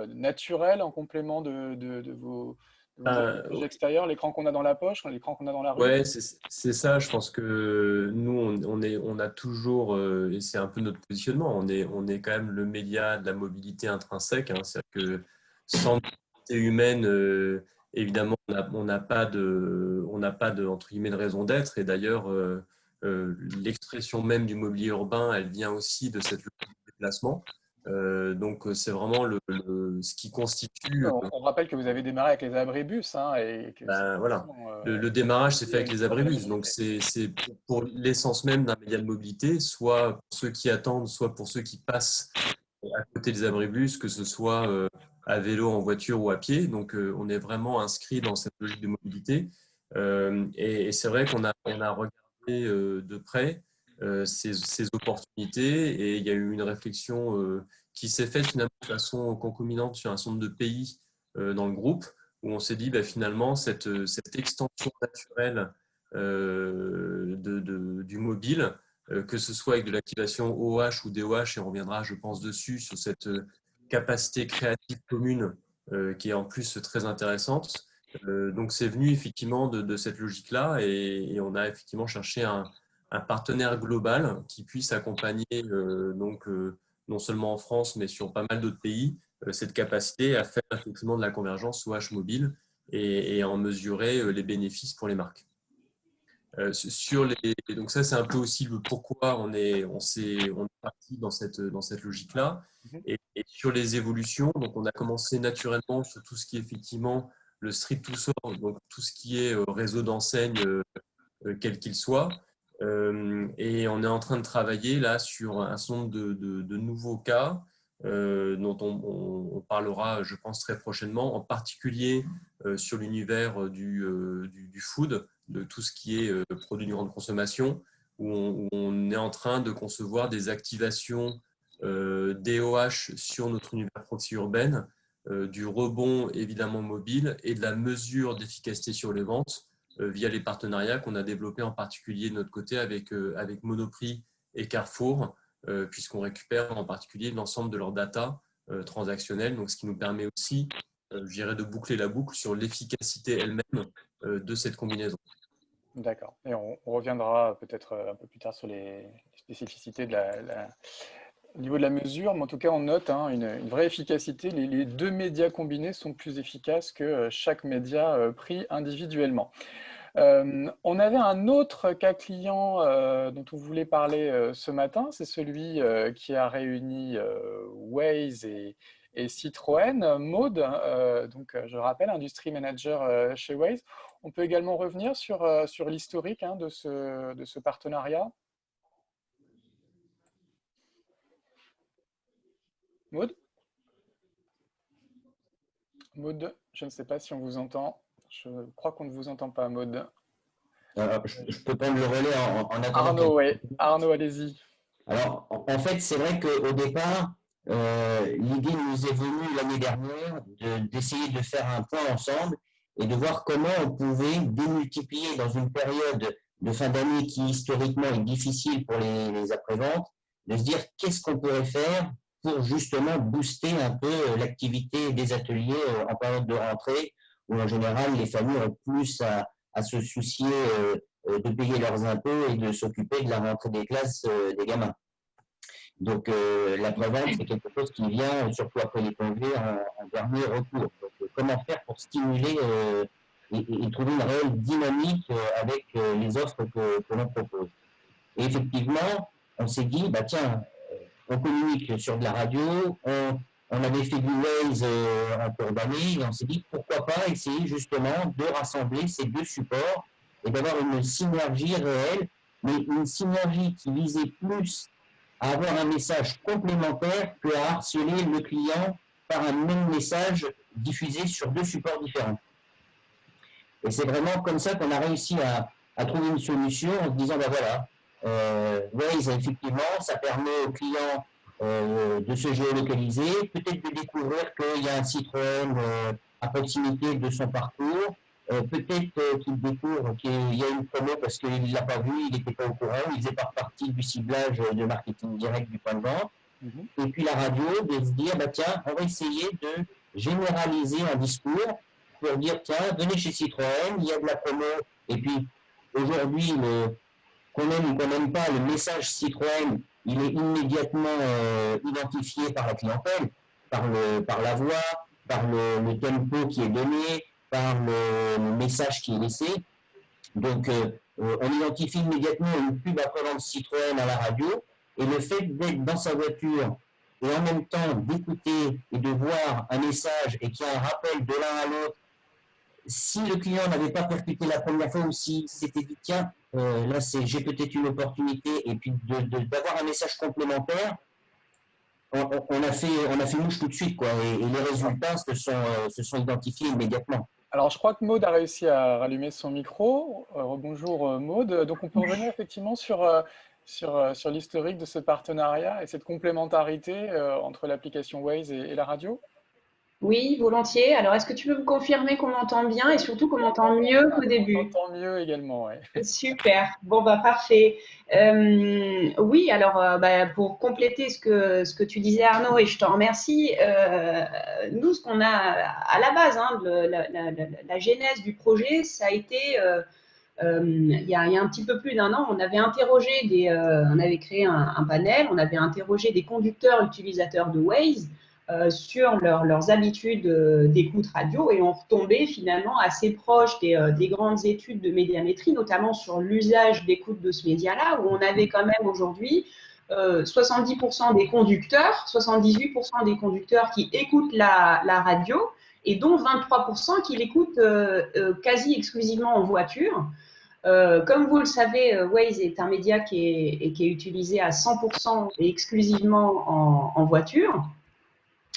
Speaker 4: naturel en complément de vos éclairages extérieurs, l'écran qu'on a dans la poche, l'écran qu'on a dans la rue.
Speaker 6: Ouais, c'est ça. Je pense que nous, on a toujours, et c'est un peu notre positionnement, on est quand même le média de la mobilité intrinsèque. Hein, c'est-à-dire que sans mobilité humaine, évidemment, on n'a pas de entre guillemets de raison d'être. Et d'ailleurs, l'expression même du mobilier urbain, elle vient aussi de cette logique de déplacement. Donc, c'est vraiment ce qui constitue.
Speaker 4: On rappelle que vous avez démarré avec les abribus. Hein, et que
Speaker 6: voilà. Le démarrage s'est fait avec les abribus. Donc, c'est pour l'essence même d'un média de mobilité, soit pour ceux qui attendent, soit pour ceux qui passent à côté des abribus, que ce soit à vélo, en voiture ou à pied. Donc, on est vraiment inscrit dans cette logique de mobilité. Et c'est vrai qu'on a regardé de près ces opportunités et il y a eu une réflexion qui s'est faite finalement de façon concomitante sur un certain nombre de pays dans le groupe où on s'est dit finalement cette extension naturelle du mobile, que ce soit avec de l'activation OH ou DOH, et on reviendra je pense dessus sur cette capacité créative commune qui est en plus très intéressante. Donc c'est venu effectivement de cette logique-là et on a effectivement cherché un partenaire global qui puisse accompagner non seulement en France mais sur pas mal d'autres pays cette capacité à faire effectivement de la convergence OH mobile et en mesurer les bénéfices pour les marques. Donc ça c'est un peu aussi le pourquoi on est parti dans cette logique-là. Et sur les évolutions, donc on a commencé naturellement sur tout ce qui est effectivement le street to store, donc tout ce qui est réseau d'enseignes quel qu'il soit. Et on est en train de travailler là sur un certain nombre de nouveaux cas dont on parlera, je pense, très prochainement, en particulier sur l'univers du food, de tout ce qui est produit de grande consommation, où on est en train de concevoir des activations DOH sur notre univers proxy urbaine, du rebond évidemment mobile et de la mesure d'efficacité sur les ventes via les partenariats qu'on a développés en particulier de notre côté avec Monoprix et Carrefour, puisqu'on récupère en particulier l'ensemble de leurs data transactionnelles, donc ce qui nous permet aussi, je dirais, de boucler la boucle sur l'efficacité elle-même de cette combinaison.
Speaker 4: D'accord. Et on reviendra peut-être un peu plus tard sur les spécificités au niveau de la mesure, mais en tout cas, on note une vraie efficacité. Les 2 médias combinés sont plus efficaces que chaque média pris individuellement. On avait un autre cas client dont on voulait parler ce matin, c'est celui qui a réuni Waze et Citroën. Maud, donc je rappelle, Industry Manager chez Waze. On peut également revenir sur l'historique de ce partenariat. Maud, je ne sais pas si on vous entend. Je crois qu'on ne vous entend pas, Maud.
Speaker 8: Je peux prendre le relais en attendant.
Speaker 4: Arnaud, oui. Arnaud, allez-y.
Speaker 8: Alors, en fait, c'est vrai qu'au départ, l'idée nous est venue l'année dernière d'essayer de faire un point ensemble et de voir comment on pouvait démultiplier dans une période de fin d'année qui historiquement est difficile pour les après-ventes, de se dire qu'est-ce qu'on pourrait faire pour justement booster un peu l'activité des ateliers en période de rentrée où en général, les familles ont plus à se soucier de payer leurs impôts et de s'occuper de la rentrée des classes des gamins. Donc, la prévente, c'est quelque chose qui vient, surtout après les congés, en dernier recours. Donc, comment faire pour stimuler et trouver une réelle dynamique avec les offres que l'on propose. Et effectivement, on s'est dit, bah tiens, on communique sur de la radio, on avait fait du Waze en cours d'année, et on s'est dit, pourquoi pas essayer justement de rassembler ces deux supports et d'avoir une synergie réelle, mais une synergie qui visait plus à avoir un message complémentaire qu'à harceler le client par un même message diffusé sur deux supports différents. Et c'est vraiment comme ça qu'on a réussi à trouver une solution en se disant, ben voilà, Waze, effectivement, ça permet aux clients de se géolocaliser, peut-être de découvrir qu'il y a un Citroën à proximité de son parcours, peut-être qu'il découvre qu'il y a une promo parce qu'il ne l'a pas vu, il n'était pas au courant, il faisait pas partie du ciblage de marketing direct du point de vente. Et puis la radio, de se dire, bah, tiens, on va essayer de généraliser un discours pour dire, tiens, venez chez Citroën, il y a de la promo. Et puis aujourd'hui, qu'on aime ou qu'on n'aime pas, le message Citroën, il est immédiatement identifié par la clientèle, par la voix, par le tempo qui est donné, par le message qui est laissé. Donc, on identifie immédiatement une pub à présence Citroën à la radio, et le fait d'être dans sa voiture et en même temps d'écouter et de voir un message et qu'il y a un rappel de l'un à l'autre, si le client n'avait pas percuté la première fois ou s'il s'était dit, tiens, là, j'ai peut-être une opportunité, et puis d'avoir un message complémentaire, on a fait mouche tout de suite, quoi, et les résultats se sont identifiés immédiatement.
Speaker 4: Alors, je crois que Maude a réussi à rallumer son micro. Bonjour Maude. Donc, on peut revenir effectivement sur l'historique de ce partenariat et cette complémentarité entre l'application Waze et la radio.
Speaker 7: Oui, volontiers. Alors, est-ce que tu peux me confirmer qu'on m'entend bien et surtout qu'on m'entend mieux qu'au début?
Speaker 4: On m'entend mieux également, oui.
Speaker 7: Super. Bon, bah, parfait. Oui, alors, pour compléter ce que tu disais, Arnaud, et je t'en remercie, nous, ce qu'on a à la base, hein, la genèse du projet, ça a été, il y a un petit peu plus d'un an, on avait on avait créé un panel, on avait interrogé des conducteurs utilisateurs de Waze sur leurs habitudes d'écoute radio, et on retombait finalement assez proche des grandes études de médiamétrie, notamment sur l'usage d'écoute de ce média-là, où on avait quand même aujourd'hui 70% des conducteurs, 78% des conducteurs qui écoutent la radio, et dont 23% qui l'écoutent quasi exclusivement en voiture. Comme vous le savez, Waze est un média qui est utilisé à 100% et exclusivement en voiture.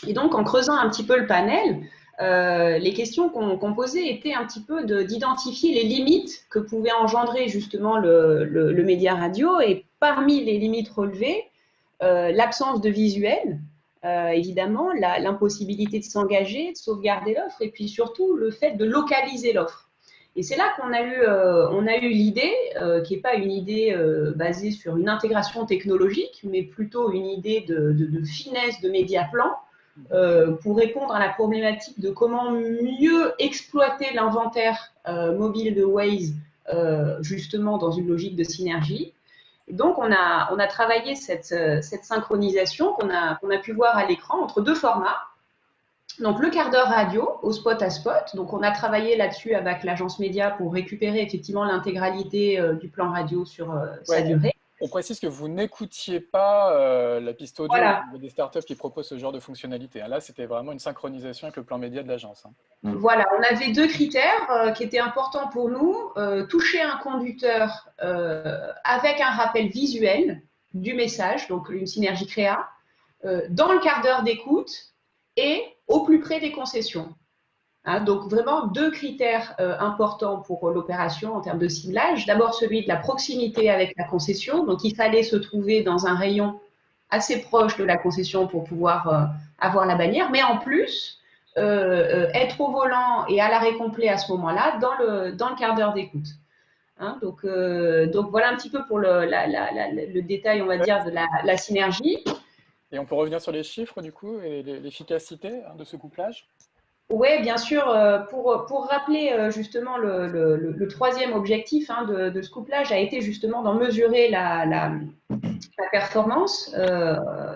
Speaker 7: Et donc, en creusant un petit peu le panel, les questions qu'on posait étaient un petit peu d'identifier les limites que pouvait engendrer justement le média radio. Et parmi les limites relevées, l'absence de visuel, évidemment, l'impossibilité de s'engager, de sauvegarder l'offre, et puis surtout le fait de localiser l'offre. Et c'est là qu'on a eu l'idée, qui n'est pas une idée basée sur une intégration technologique, mais plutôt une idée de finesse de média plan, pour répondre à la problématique de comment mieux exploiter l'inventaire mobile de Waze, justement dans une logique de synergie. Et donc, on a travaillé cette synchronisation qu'on a pu voir à l'écran entre deux formats. Donc, le quart d'heure radio au spot à spot. Donc, on a travaillé là-dessus avec l'agence média pour récupérer effectivement l'intégralité du plan radio sur sa durée.
Speaker 4: On précise que vous n'écoutiez pas la piste audio des startups qui proposent ce genre de fonctionnalité. Là, c'était vraiment une synchronisation avec le plan média de l'agence.
Speaker 7: Voilà, on avait deux critères qui étaient importants pour nous. Toucher un conducteur avec un rappel visuel du message, donc une synergie créa, dans le quart d'heure d'écoute et au plus près des concessions. Donc, vraiment deux critères importants pour l'opération en termes de ciblage. D'abord, celui de la proximité avec la concession. Donc, il fallait se trouver dans un rayon assez proche de la concession pour pouvoir avoir la bannière. Mais en plus, être au volant et à l'arrêt complet à ce moment-là dans le quart d'heure d'écoute. Donc, voilà un petit peu pour le détail, on va dire, de la synergie.
Speaker 4: Et on peut revenir sur les chiffres, du coup, et l'efficacité de ce couplage?
Speaker 7: Oui, bien sûr. Pour rappeler justement le troisième objectif de ce couplage a été justement d'en mesurer la performance.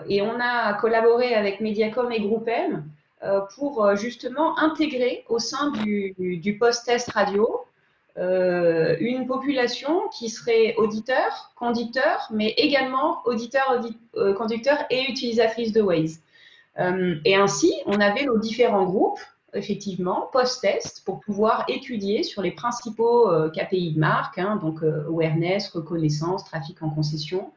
Speaker 7: Et on a collaboré avec Mediacom et Groupe M pour justement intégrer au sein du post-test radio une population qui serait auditeur, conducteur, mais également auditeur, conducteur et utilisatrice de Waze. Et ainsi, on avait nos différents groupes, effectivement, post-test, pour pouvoir étudier sur les principaux KPI de marque, donc awareness, reconnaissance, trafic en concession,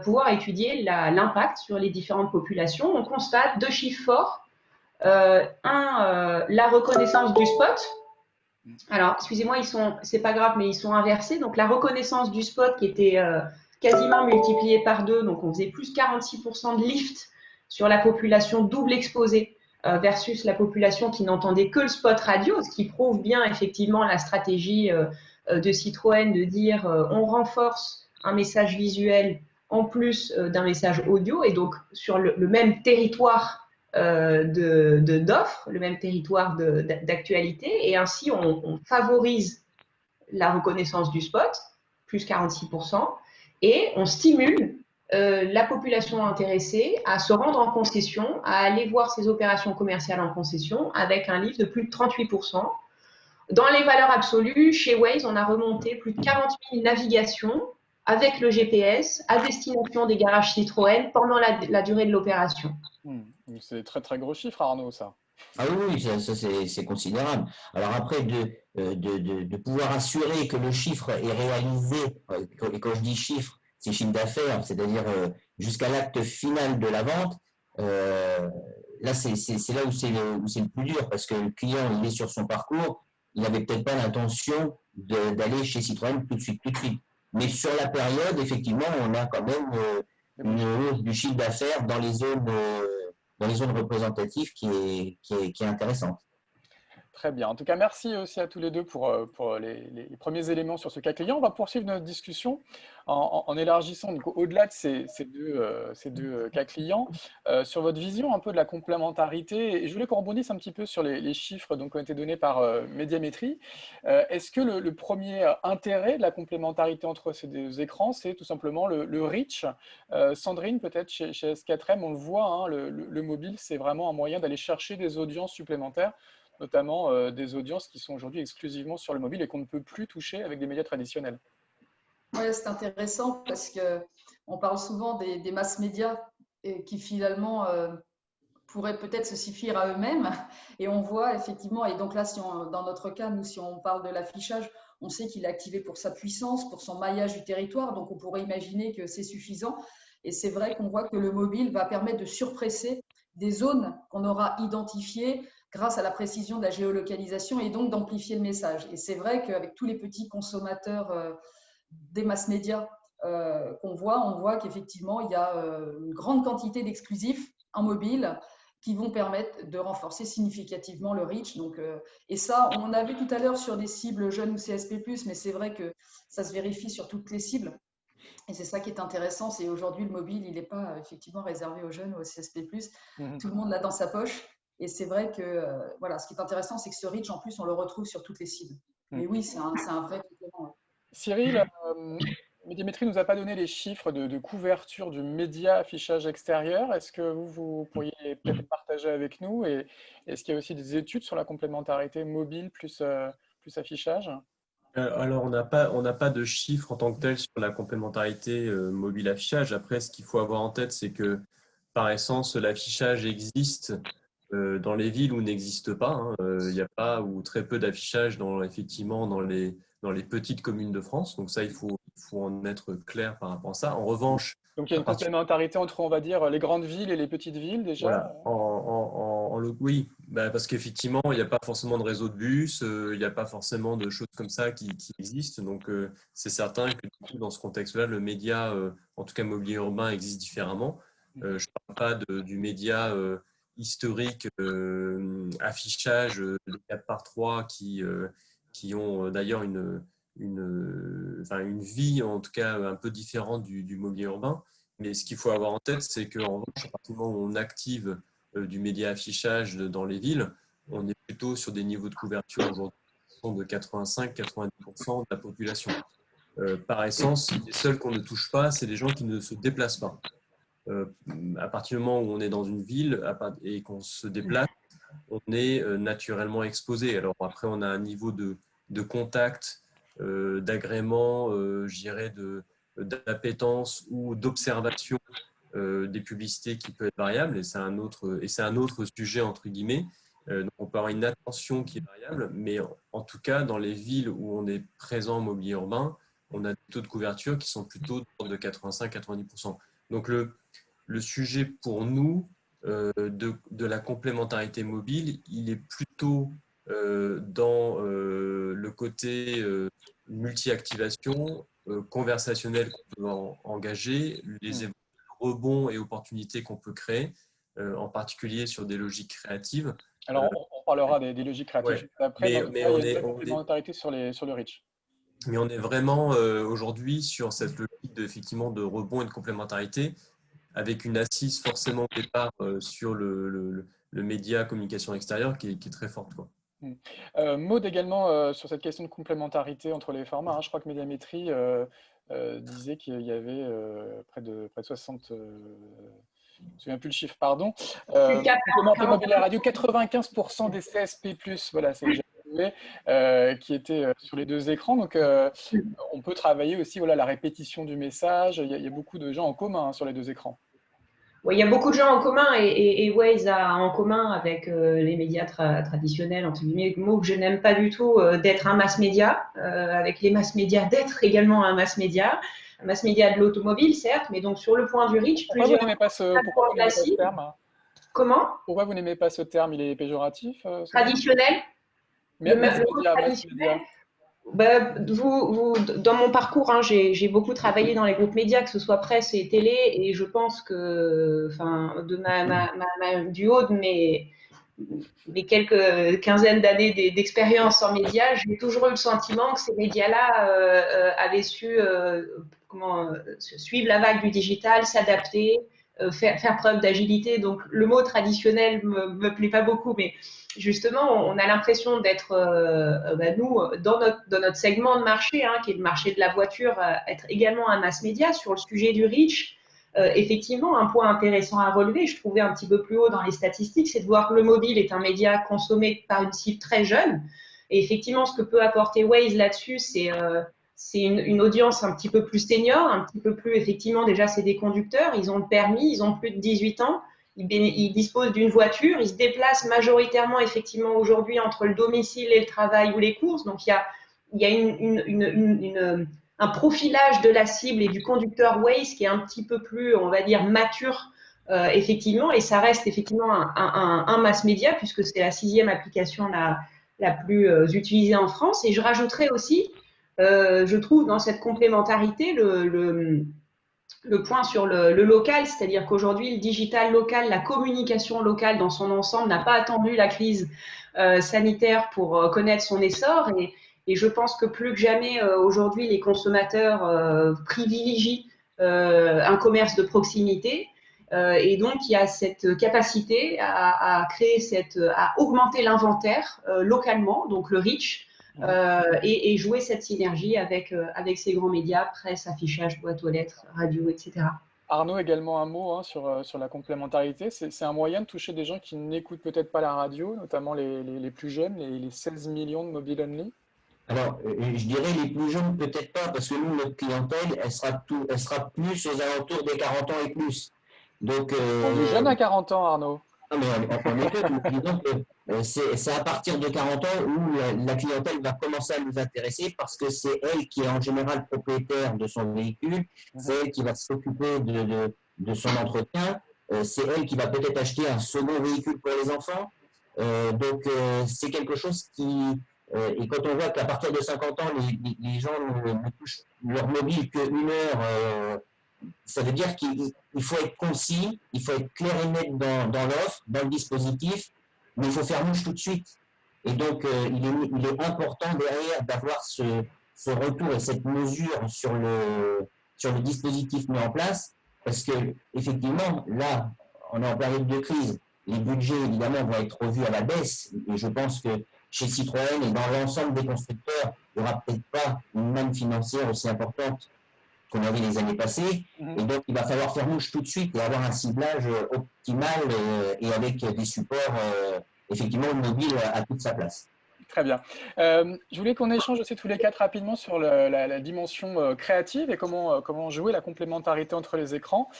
Speaker 7: pouvoir étudier l'impact sur les différentes populations. On constate 2 chiffres forts. La reconnaissance du spot. Alors, excusez-moi, c'est pas grave, mais ils sont inversés. Donc, la reconnaissance du spot qui était quasiment multipliée par 2, donc on faisait plus 46% de lift sur la population double exposée versus la population qui n'entendait que le spot radio, ce qui prouve bien effectivement la stratégie de Citroën de dire on renforce un message visuel en plus d'un message audio, et donc sur le même territoire d'offres, le même territoire d'actualité, et ainsi on favorise la reconnaissance du spot, plus 46%, et on stimule la population intéressée à se rendre en concession, à aller voir ses opérations commerciales en concession avec un lift de plus de 38%. Dans les valeurs absolues, chez Waze, on a remonté plus de 40 000 navigations avec le GPS à destination des garages Citroën pendant la durée de l'opération.
Speaker 4: C'est très très gros chiffre, Arnaud, ça.
Speaker 8: Ah oui, ça c'est considérable. Alors après, de pouvoir assurer que le chiffre est réalisé, et quand je dis chiffre, c'est chiffre d'affaires, c'est-à-dire jusqu'à l'acte final de la vente, là c'est là où c'est le plus dur, parce que le client, il est sur son parcours, il n'avait peut-être pas l'intention d'aller chez Citroën tout de suite. Mais sur la période, effectivement, on a quand même une hausse du chiffre d'affaires dans les zones représentatives qui est intéressante.
Speaker 4: Très bien. En tout cas, merci aussi à tous les deux pour les premiers éléments sur ce cas client. On va poursuivre notre discussion en élargissant au-delà de ces deux cas clients sur votre vision un peu de la complémentarité. Et je voulais qu'on rebondisse un petit peu sur les chiffres qui ont été donnés par Médiamétrie. Est-ce que le premier intérêt de la complémentarité entre ces deux écrans, c'est tout simplement le reach? Sandrine, peut-être chez S4M, on le voit, le mobile, c'est vraiment un moyen d'aller chercher des audiences supplémentaires, notamment des audiences qui sont aujourd'hui exclusivement sur le mobile et qu'on ne peut plus toucher avec des médias traditionnels.
Speaker 5: Oui, c'est intéressant parce qu'on parle souvent des masses médias qui finalement pourraient peut-être se suffire à eux-mêmes. Et on voit effectivement, et donc là, dans notre cas, nous, si on parle de l'affichage, on sait qu'il est activé pour sa puissance, pour son maillage du territoire, donc on pourrait imaginer que c'est suffisant. Et c'est vrai qu'on voit que le mobile va permettre de surpresser des zones qu'on aura identifiées grâce à la précision de la géolocalisation et donc d'amplifier le message. Et c'est vrai qu'avec tous les petits consommateurs des masses médias qu'on voit, on voit qu'effectivement, il y a une grande quantité d'exclusifs en mobile qui vont permettre de renforcer significativement le reach. Donc, et ça, on a vu tout à l'heure sur des cibles jeunes ou CSP+, mais c'est vrai que ça se vérifie sur toutes les cibles. Et c'est ça qui est intéressant, c'est aujourd'hui le mobile, il n'est pas effectivement réservé aux jeunes ou aux CSP+. Tout le monde l'a dans sa poche. Et c'est vrai que voilà, ce qui est intéressant, c'est que ce reach, en plus, on le retrouve sur toutes les cibles. Mais oui, c'est un vrai complément.
Speaker 4: Cyril, Médiamétrie ne nous a pas donné les chiffres de couverture du média affichage extérieur. Est-ce que vous pourriez peut-être partager avec nous? Et est-ce qu'il y a aussi des études sur la complémentarité mobile plus affichage?
Speaker 6: Alors, on n'a pas de chiffres en tant que tel sur la complémentarité mobile affichage. Après, ce qu'il faut avoir en tête, c'est que par essence, l'affichage existe dans les villes où n'existe pas. Il n'y a pas ou très peu d'affichage effectivement dans les petites communes de France. Donc ça, il faut en être clair par rapport à ça. En revanche…
Speaker 4: Donc il y a une complémentarité entre, on va dire, les grandes villes et les petites villes déjà.
Speaker 6: Voilà. Oui, parce qu'effectivement, il n'y a pas forcément de réseau de bus, il n'y a pas forcément de choses comme ça qui existent. Donc c'est certain que du coup, dans ce contexte-là, le média, en tout cas mobilier urbain, existe différemment. Je ne parle pas du média historique, affichage des 4x3 qui ont d'ailleurs une vie en tout cas un peu différente du mobilier urbain. Mais ce qu'il faut avoir en tête, c'est qu'en revanche, à partir du moment où on active du média affichage dans les villes, on est plutôt sur des niveaux de couverture aujourd'hui qui sont de 85-90% de la population. Par essence, les seuls qu'on ne touche pas, c'est les gens qui ne se déplacent pas. À partir du moment où on est dans une ville et qu'on se déplace, on est naturellement exposé. Alors après, on a un niveau de contact, d'agrément, je dirais d'appétence ou d'observation des publicités qui peut être variable, et c'est un autre sujet entre guillemets. Donc on peut avoir une attention qui est variable, mais en tout cas, dans les villes où on est présent en mobilier urbain, on a des taux de couverture qui sont plutôt de 85-90%. Donc le sujet pour nous de la complémentarité mobile, il est plutôt dans le côté multi-activation, conversationnel qu'on peut engager, les rebonds et opportunités qu'on peut créer, en particulier sur des logiques créatives.
Speaker 4: Alors, on parlera des logiques créatives
Speaker 6: Ouais,
Speaker 4: juste après.
Speaker 6: mais
Speaker 4: Dans il y a une vraie complémentarité sur le reach.
Speaker 6: Mais on est vraiment aujourd'hui sur cette logique effectivement de rebond et de complémentarité, avec une assise forcément au départ sur le média communication extérieure qui est très forte, quoi.
Speaker 4: Maud également sur cette question de complémentarité entre les formats. Je crois que Médiamétrie disait qu'il y avait près de 60, je ne me souviens plus le chiffre, pardon. Complémentaire mobile et radio, 95% des CSP+, voilà, c'est déjà qui étaient sur les deux écrans. Donc, on peut travailler aussi la répétition du message. Il y a beaucoup de gens en commun sur les deux écrans.
Speaker 9: Oui, il y a beaucoup de gens en commun et Waze a en commun avec les médias traditionnels, entre guillemets, mot que je n'aime pas du tout, d'être un mass média, avec les mass médias, d'être également un mass média de l'automobile, certes, mais donc sur le point du reach,
Speaker 4: pourquoi vous n'aimez pas ce terme?
Speaker 9: Comment?
Speaker 4: Pourquoi vous n'aimez pas ce terme? Il est péjoratif?
Speaker 9: Traditionnel.
Speaker 4: Le mot traditionnel.
Speaker 9: Dans mon parcours, j'ai beaucoup travaillé dans les groupes médias, que ce soit presse et télé, et je pense que, du haut de mes quelques quinzaines d'années d'expérience en médias, j'ai toujours eu le sentiment que ces médias-là avaient su suivre la vague du digital, s'adapter, faire preuve d'agilité. Donc le mot traditionnel me plaît pas beaucoup, mais justement, on a l'impression d'être, nous, dans notre segment de marché, qui est le marché de la voiture, être également un mass média sur le sujet du reach. Effectivement, un point intéressant à relever, je trouvais un petit peu plus haut dans les statistiques, c'est de voir que le mobile est un média consommé par une cible très jeune. Et effectivement, ce que peut apporter Waze là-dessus, c'est une audience un petit peu plus senior, un petit peu plus, effectivement, déjà, c'est des conducteurs, ils ont le permis, ils ont plus de 18 ans. Ils disposent d'une voiture, ils se déplacent majoritairement effectivement aujourd'hui entre le domicile et le travail ou les courses. Donc il y a un profilage de la cible et du conducteur Waze qui est un petit peu plus, on va dire, mature effectivement, et ça reste effectivement un mass média puisque c'est la 6e application la plus utilisée en France. Et je rajouterais aussi, je trouve dans cette complémentarité le point sur le local, c'est-à-dire qu'aujourd'hui, le digital local, la communication locale dans son ensemble n'a pas attendu la crise sanitaire pour connaître son essor. Et je pense que plus que jamais, aujourd'hui, les consommateurs privilégient un commerce de proximité. Et donc, il y a cette capacité à augmenter l'inventaire localement, donc le reach, et jouer cette synergie avec ces grands médias, presse, affichage, boîte aux lettres, radio, etc.
Speaker 4: Arnaud, également un mot sur la complémentarité. C'est un moyen de toucher des gens qui n'écoutent peut-être pas la radio, notamment les plus jeunes, les 16 millions de mobile only.
Speaker 8: Alors, je dirais les plus jeunes, peut-être pas, parce que nous, notre clientèle, elle sera plus aux alentours des 40 ans et plus. Donc,
Speaker 4: on est jeune à 40 ans, Arnaud.
Speaker 8: Non, mais en effet, disons que c'est à partir de 40 ans où la clientèle va commencer à nous intéresser parce que c'est elle qui est en général propriétaire de son véhicule, c'est elle qui va s'occuper de son entretien, c'est elle qui va peut-être acheter un second véhicule pour les enfants. Donc, c'est quelque chose qui… et quand on voit qu'à partir de 50 ans, les gens ne touchent leur mobile qu'une heure, ça veut dire qu'il faut être concis, il faut être clair et net dans l'offre, dans le dispositif, mais il faut faire mouche tout de suite. Et donc, il est important derrière d'avoir ce retour et cette mesure sur le dispositif mis en place, parce que effectivement, là, on est en période de crise, les budgets, évidemment, vont être revus à la baisse. Et je pense que chez Citroën et dans l'ensemble des constructeurs, il n'y aura peut-être pas une manne financière aussi importante qu'on avait les années passées. Et donc, il va falloir faire mouche tout de suite et avoir un ciblage optimal et avec des supports, effectivement, mobile à toute sa place.
Speaker 4: Très bien. Je voulais qu'on échange aussi tous les quatre rapidement sur la dimension créative et comment jouer la complémentarité entre les écrans.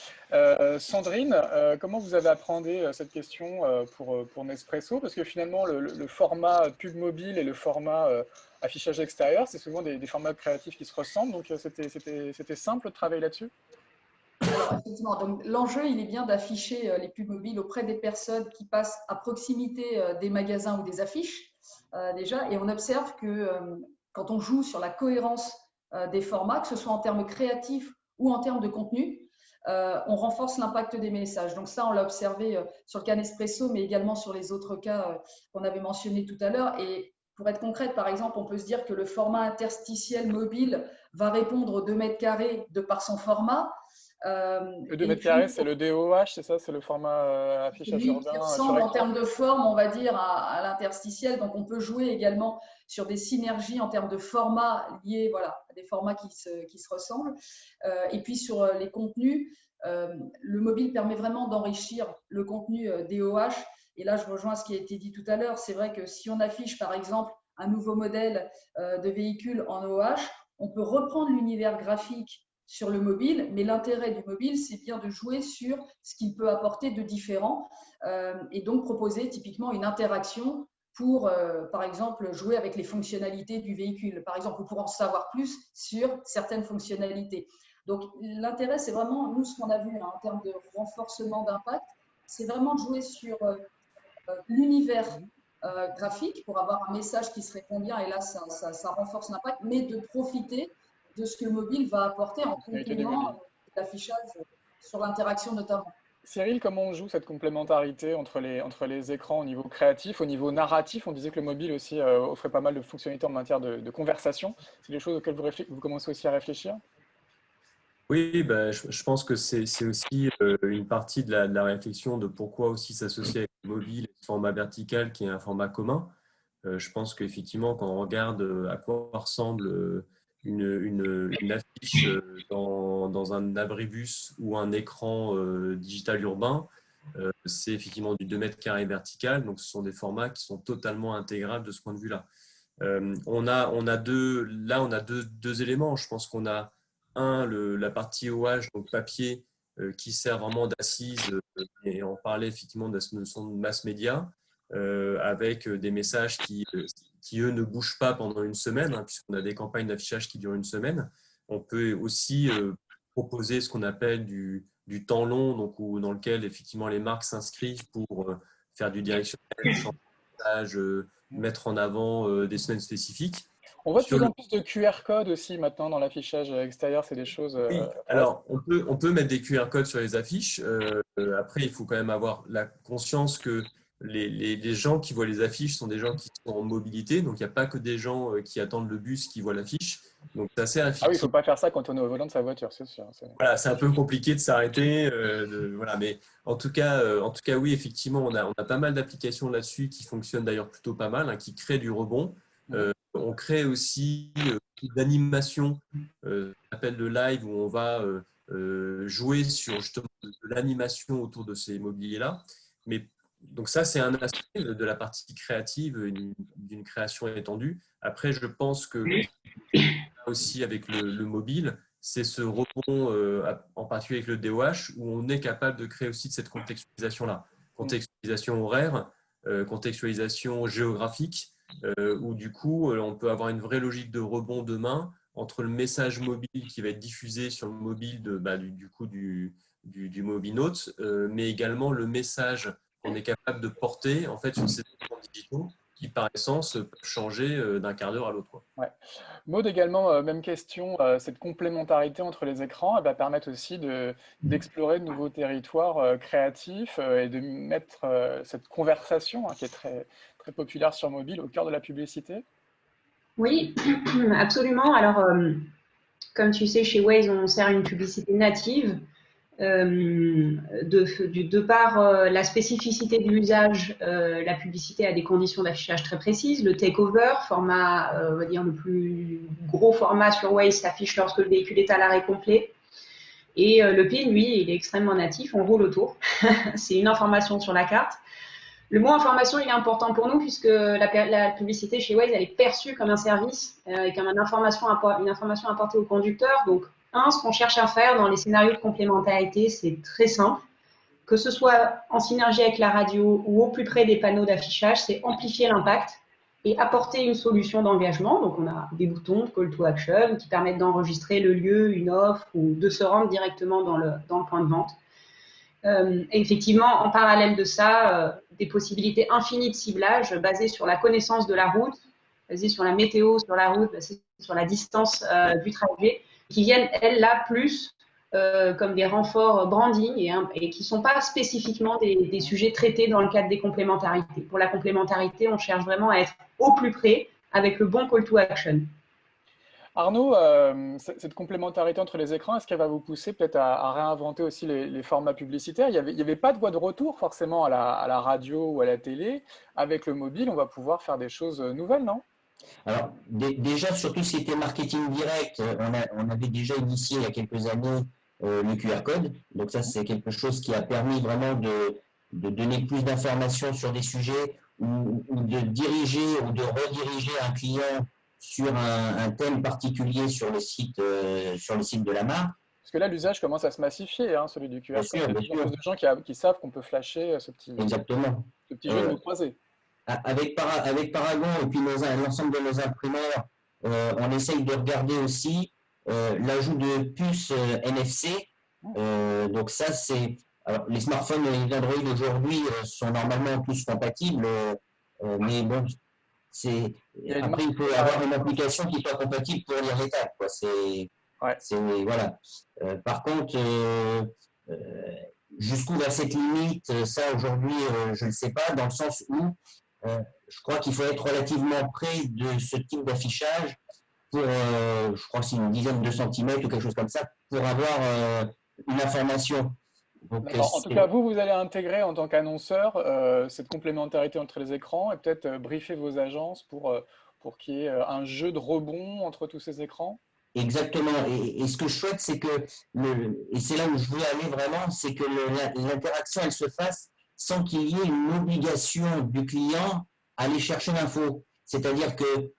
Speaker 4: Sandrine, comment vous avez appréhendé cette question pour Nespresso? Parce que finalement, le format pub mobile et le format affichage extérieur, c'est souvent des formats créatifs qui se ressemblent. Donc, c'était simple de travailler là-dessus?
Speaker 5: Alors, effectivement, donc l'enjeu, il est bien d'afficher les pubs mobiles auprès des personnes qui passent à proximité des magasins ou des affiches. Déjà, et on observe que quand on joue sur la cohérence des formats, que ce soit en termes créatifs ou en termes de contenu, on renforce l'impact des messages. Donc ça, on l'a observé sur le cas Nespresso, mais également sur les autres cas qu'on avait mentionnés tout à l'heure. Et pour être concrète, par exemple, on peut se dire que le format interstitiel mobile va répondre aux 2 mètres carrés de par son format.
Speaker 4: Le 2 mètres carrés, c'est le DOH, c'est ça? C'est le format affichage urbain
Speaker 5: qui ressemble en termes de forme, on va dire, à l'interstitiel. Donc, on peut jouer également sur des synergies en termes de format liés, voilà, à des formats qui se ressemblent. Et puis, sur les contenus, le mobile permet vraiment d'enrichir le contenu DOH. Et là, je rejoins ce qui a été dit tout à l'heure. C'est vrai que si on affiche, par exemple, un nouveau modèle de véhicule en OH, on peut reprendre l'univers graphique sur le mobile, mais l'intérêt du mobile, c'est bien de jouer sur ce qu'il peut apporter de différent et donc proposer typiquement une interaction pour, par exemple, jouer avec les fonctionnalités du véhicule, par exemple, ou pour en savoir plus sur certaines fonctionnalités. Donc, l'intérêt, c'est vraiment, nous, ce qu'on a vu en termes de renforcement d'impact, c'est vraiment de jouer sur l'univers graphique pour avoir un message qui se répond bien, et là, ça renforce l'impact, mais de profiter de ce que le mobile va apporter en complément de l'affichage sur l'interaction notamment.
Speaker 4: Cyril, comment on joue cette complémentarité entre les écrans au niveau créatif, au niveau narratif? On disait que le mobile aussi offrait pas mal de fonctionnalités en matière de conversation. C'est des choses auxquelles vous commencez aussi à réfléchir?
Speaker 6: Oui, ben, je pense que c'est aussi une partie de la réflexion de pourquoi aussi s'associer avec le mobile et le format vertical qui est un format commun. Je pense qu'effectivement, quand on regarde à quoi ressemble une affiche dans un abribus ou un écran digital urbain, c'est effectivement du 2 mètres carrés vertical. Donc, ce sont des formats qui sont totalement intégrables de ce point de vue-là. On a deux éléments. Je pense qu'on a la partie OH, donc papier, qui sert vraiment d'assise, et on parlait effectivement de la notion de mass média, avec des messages qui, eux, ne bougent pas pendant une semaine, hein, puisqu'on a des campagnes d'affichage qui durent une semaine. On peut aussi proposer ce qu'on appelle du temps long, donc, dans lequel effectivement les marques s'inscrivent pour faire du directionnel, changer de message, mettre en avant des semaines spécifiques.
Speaker 4: On voit de plus en plus de QR codes aussi maintenant dans l'affichage extérieur, c'est des choses…
Speaker 6: Oui, alors on peut mettre des QR codes sur les affiches. Après, il faut quand même avoir la conscience que les gens qui voient les affiches sont des gens qui sont en mobilité. Donc, il n'y a pas que des gens qui attendent le bus qui voient l'affiche. Donc, c'est assez
Speaker 4: Ah oui, il ne faut pas faire ça quand on est au volant de sa voiture, c'est sûr.
Speaker 6: Voilà, c'est un peu compliqué de s'arrêter. Voilà, mais en tout cas, oui, effectivement, on a pas mal d'applications là-dessus qui fonctionnent d'ailleurs plutôt pas mal, hein, qui créent du rebond. On crée aussi d'animation, on appelle le live, où on va jouer sur justement de l'animation autour de ces mobiliers-là. Mais donc ça, c'est un aspect de la partie créative d'une création étendue. Après, je pense que aussi avec le mobile, c'est ce rebond, en particulier avec le DOH, où on est capable de créer aussi de cette contextualisation-là. Contextualisation horaire, contextualisation géographique, où du coup, on peut avoir une vraie logique de rebond demain entre le message mobile qui va être diffusé sur le mobile du MobiNote, mais également le message qu'on est capable de porter en fait sur ces écrans digitaux qui, par essence, peuvent changer d'un quart d'heure à l'autre.
Speaker 4: Ouais. Maud, également, même question, cette complémentarité entre les écrans, elle va permettre aussi d'explorer de nouveaux territoires créatifs et de mettre cette conversation, hein, qui est très, très populaire sur mobile, au cœur de la publicité.
Speaker 9: Oui, absolument. Alors, comme tu sais, chez Waze, on sert une publicité native De par la spécificité de l'usage, la publicité a des conditions d'affichage très précises. Le takeover, format, on va dire le plus gros format sur Waze, s'affiche lorsque le véhicule est à l'arrêt complet. Et le PIN, lui, il est extrêmement natif, on roule autour. C'est une information sur la carte. Le mot information, il est important pour nous puisque la publicité chez Waze, elle est perçue comme un service et comme une information apportée au conducteur. Donc, ce qu'on cherche à faire dans les scénarios de complémentarité, c'est très simple. Que ce soit en synergie avec la radio ou au plus près des panneaux d'affichage, c'est amplifier l'impact et apporter une solution d'engagement. Donc, on a des boutons, call to action, qui permettent d'enregistrer le lieu, une offre ou de se rendre directement dans le point de vente. Et effectivement, en parallèle de ça, des possibilités infinies de ciblage basées sur la connaissance de la route, basées sur la météo sur la route, basées sur la distance du trajet, qui viennent, elles, là, plus comme des renforts branding et qui ne sont pas spécifiquement des sujets traités dans le cadre des complémentarités. Pour la complémentarité, on cherche vraiment à être au plus près avec le bon call to action.
Speaker 4: Arnaud, cette complémentarité entre les écrans, est-ce qu'elle va vous pousser peut-être à réinventer aussi les formats publicitaires? Il y avait pas de voie de retour forcément à la radio ou à la télé. Avec le mobile, on va pouvoir faire des choses nouvelles, non?
Speaker 8: Alors, déjà, sur tout ce qui était marketing direct, on avait déjà initié il y a quelques années le QR code. Donc ça, c'est quelque chose qui a permis vraiment de donner plus d'informations sur des sujets ou de diriger ou de rediriger un client sur un thème particulier sur le site de la marque.
Speaker 4: Parce que là, l'usage commence à se massifier, hein, celui du QR code. Il y a de plus en plus de gens qui savent qu'on peut flasher ce petit jeu de mots croisés.
Speaker 8: Avec Paragon et puis l'ensemble de nos imprimeurs, on essaye de regarder aussi l'ajout de puces NFC. Donc ça, c'est… Alors, les smartphones Android aujourd'hui sont normalement tous compatibles, mais bon, après, il faut avoir une application qui soit compatible pour lire les tags, quoi. Voilà. Par contre, jusqu'où va cette limite, ça aujourd'hui, je ne sais pas, dans le sens où je crois qu'il faut être relativement près de ce type d'affichage pour, je crois que c'est une dizaine de centimètres ou quelque chose comme ça, pour avoir une information. Donc,
Speaker 4: en tout cas, vous allez intégrer en tant qu'annonceur cette complémentarité entre les écrans et peut-être briefer vos agences pour qu'il y ait un jeu de rebond entre tous ces écrans.
Speaker 8: Exactement. Et ce que je souhaite, c'est que, et c'est là où je veux aller vraiment, c'est que l'interaction, elle se fasse sans qu'il y ait une obligation du client à aller chercher l'info. C'est-à-dire que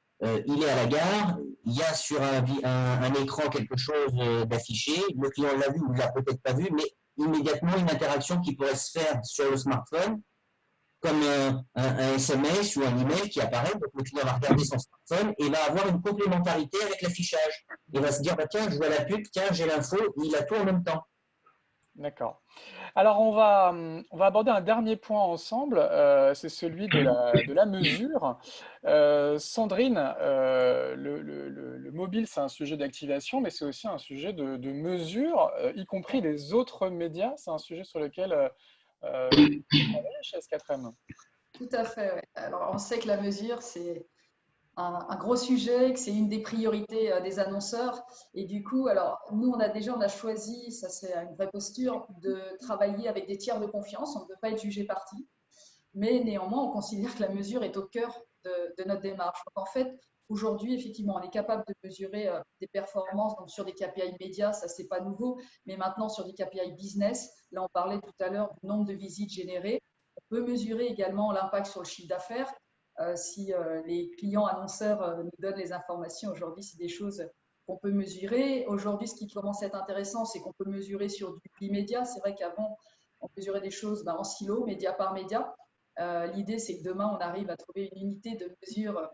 Speaker 8: il est à la gare, il y a sur un écran quelque chose d'affiché, le client l'a vu ou ne l'a peut-être pas vu, mais immédiatement une interaction qui pourrait se faire sur le smartphone, comme un SMS ou un email qui apparaît. Donc le client va regarder son smartphone et va avoir une complémentarité avec l'affichage. Il va se dire, bah, tiens, je vois la pub, tiens, j'ai l'info, il a tout en même temps.
Speaker 4: D'accord. Alors, on va aborder un dernier point ensemble, c'est celui de la mesure. Sandrine, le mobile, c'est un sujet d'activation, mais c'est aussi un sujet de mesure, y compris les autres médias. C'est un sujet sur lequel vous travaillez chez S4M.
Speaker 5: Tout à fait, ouais. Alors, on sait que la mesure, c'est un gros sujet, que c'est une des priorités des annonceurs. Et du coup, alors nous, on a choisi, ça c'est une vraie posture, de travailler avec des tiers de confiance. On ne peut pas être jugé partie. Mais néanmoins, on considère que la mesure est au cœur de notre démarche. Donc, en fait, aujourd'hui, effectivement, on est capable de mesurer des performances donc sur des KPI médias, ça c'est pas nouveau, mais maintenant sur des KPI business. Là, on parlait tout à l'heure du nombre de visites générées. On peut mesurer également l'impact sur le chiffre d'affaires. Si les clients annonceurs nous donnent les informations, aujourd'hui, c'est des choses qu'on peut mesurer. Aujourd'hui, ce qui commence à être intéressant, c'est qu'on peut mesurer sur du bimédia. C'est vrai qu'avant, on mesurait des choses en silo, média par média. L'idée, c'est que demain, on arrive à trouver une unité de mesure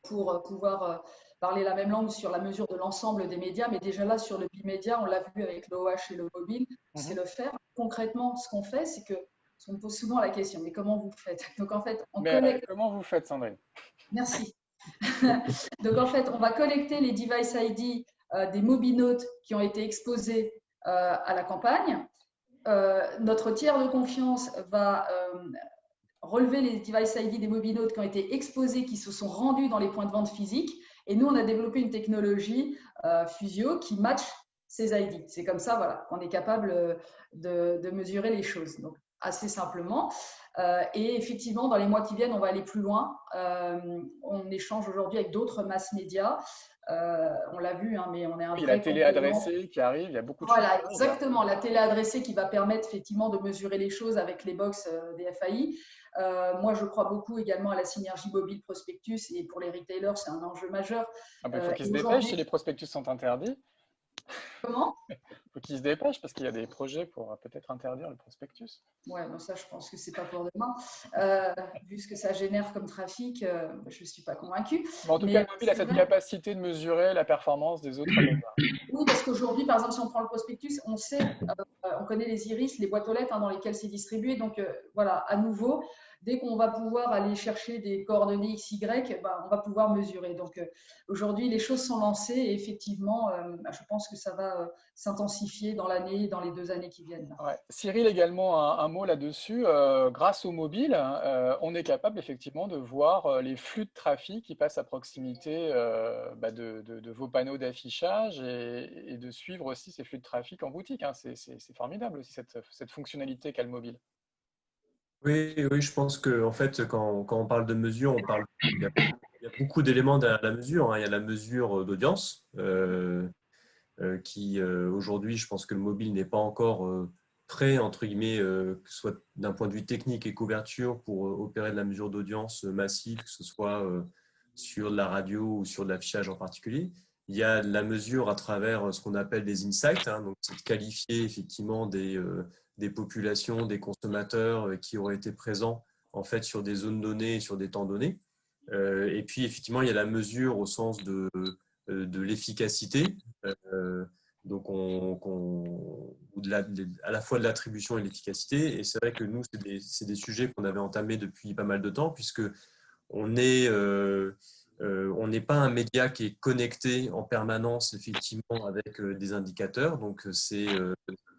Speaker 5: pour pouvoir parler la même langue sur la mesure de l'ensemble des médias. Mais déjà là, sur le bimédia, on l'a vu avec l'OH et le mobile, c'est le faire. Concrètement, ce qu'on fait, c'est que on me pose souvent la question, mais comment vous faites? Donc en fait,
Speaker 4: comment vous faites, Sandrine?
Speaker 5: Merci. Donc en fait, on va collecter les device ID des mobinotes qui ont été exposés à la campagne. Notre tiers de confiance va relever les device ID des mobinotes qui ont été exposés, qui se sont rendus dans les points de vente physiques. Et nous, on a développé une technologie Fusio qui match ces ID. C'est comme ça, voilà, qu'on est capable de mesurer les choses. Donc, assez simplement. Et effectivement, dans les mois qui viennent, on va aller plus loin. On échange aujourd'hui avec d'autres mass médias. On l'a vu, hein, mais on est un
Speaker 4: Oui,
Speaker 5: vrai
Speaker 4: la télé adressée qui arrive, il y a beaucoup de choses.
Speaker 5: Voilà, exactement. La télé adressée qui va permettre effectivement de mesurer les choses avec les box des FAI. Moi, je crois beaucoup également à la synergie mobile prospectus et pour les retailers, c'est un enjeu majeur.
Speaker 4: Ah bah, il faut qu'ils
Speaker 5: et
Speaker 4: se dépêchent si les prospectus sont interdits.
Speaker 5: Comment?
Speaker 4: Il faut qu'ils se dépêchent parce qu'il y a des projets pour peut-être interdire le prospectus.
Speaker 5: Ouais, bon, ça, je pense que c'est pas pour demain. Vu ce que ça génère comme trafic, je ne suis pas convaincue.
Speaker 4: Mais en tout cas, le mobile a cette capacité de mesurer la performance des autres médias.
Speaker 5: Oui, parce qu'aujourd'hui, par exemple, si on prend le prospectus, on sait, on connaît les iris, les boîtes aux lettres dans lesquelles c'est distribué. Donc, voilà, à nouveau, dès qu'on va pouvoir aller chercher des coordonnées XY, on va pouvoir mesurer. Donc, aujourd'hui, les choses sont lancées et effectivement, je pense que ça va s'intensifier dans l'année, dans les 2 années qui viennent.
Speaker 4: Ouais. Cyril, également un mot là-dessus. Grâce au mobile, on est capable effectivement de voir les flux de trafic qui passent à proximité de vos panneaux d'affichage et de suivre aussi ces flux de trafic en boutique. Hein. C'est formidable aussi cette fonctionnalité qu'a le mobile.
Speaker 6: Oui, je pense que en fait, quand on parle de mesure, il y a beaucoup d'éléments derrière la mesure. Hein. Il y a la mesure d'audience qui, aujourd'hui, je pense que le mobile n'est pas encore prêt, entre guillemets, que ce soit d'un point de vue technique et couverture, pour opérer de la mesure d'audience massive, que ce soit sur de la radio ou sur de l'affichage en particulier. Il y a de la mesure à travers ce qu'on appelle des insights, hein, donc c'est de qualifier effectivement des populations, des consommateurs qui auraient été présents en fait sur des zones données, sur des temps donnés. Et puis effectivement, il y a la mesure au sens de l'efficacité, donc à la fois de l'attribution et de l'efficacité. Et c'est vrai que nous, c'est des sujets qu'on avait entamés depuis pas mal de temps, puisque on n'est pas un média qui est connecté en permanence effectivement avec des indicateurs. Donc c'est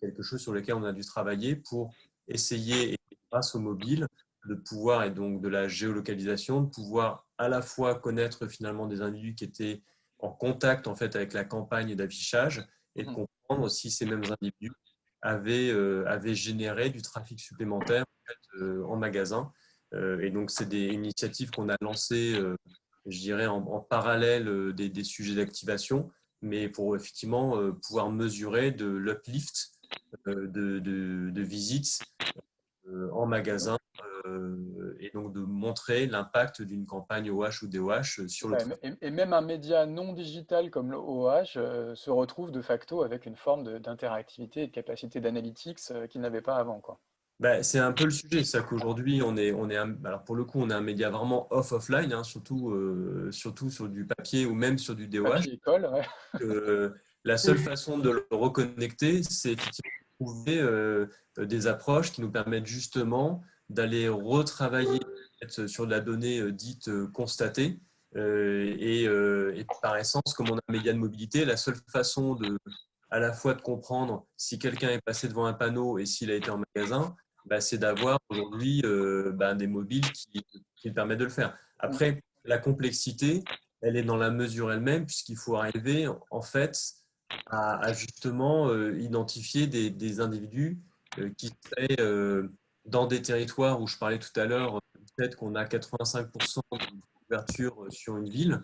Speaker 6: quelque chose sur lequel on a dû travailler pour essayer, grâce au mobile, de pouvoir, et donc de la géolocalisation, de pouvoir à la fois connaître finalement des individus qui étaient en contact en fait avec la campagne d'affichage et de comprendre si ces mêmes individus avaient généré du trafic supplémentaire en magasin. Et donc c'est des initiatives qu'on a lancées, je dirais en parallèle des sujets d'activation, mais pour effectivement pouvoir mesurer de l'uplift de visites en magasin, et donc de montrer l'impact d'une campagne OH ou DOH sur le trafic.
Speaker 4: Et même un média non digital comme le OH se retrouve de facto avec une forme d'interactivité et de capacité d'analytics qu'il n'avait pas avant, quoi.
Speaker 6: C'est un peu le sujet, c'est qu'aujourd'hui alors pour le coup on est un média vraiment offline, hein, surtout sur du papier ou même sur du DOH.
Speaker 4: Papier école, ouais.
Speaker 6: La seule façon de le reconnecter, c'est effectivement de trouver des approches qui nous permettent justement d'aller retravailler sur de la donnée dite constatée. Et par essence, comme on a un média de mobilité, la seule façon à la fois de comprendre si quelqu'un est passé devant un panneau et s'il a été en magasin, c'est d'avoir aujourd'hui des mobiles qui permettent de le faire. Après, la complexité, elle est dans la mesure elle-même, puisqu'il faut arriver en fait à justement identifier des individus qui seraient dans des territoires où je parlais tout à l'heure du fait qu'on a 85% de couverture sur une ville.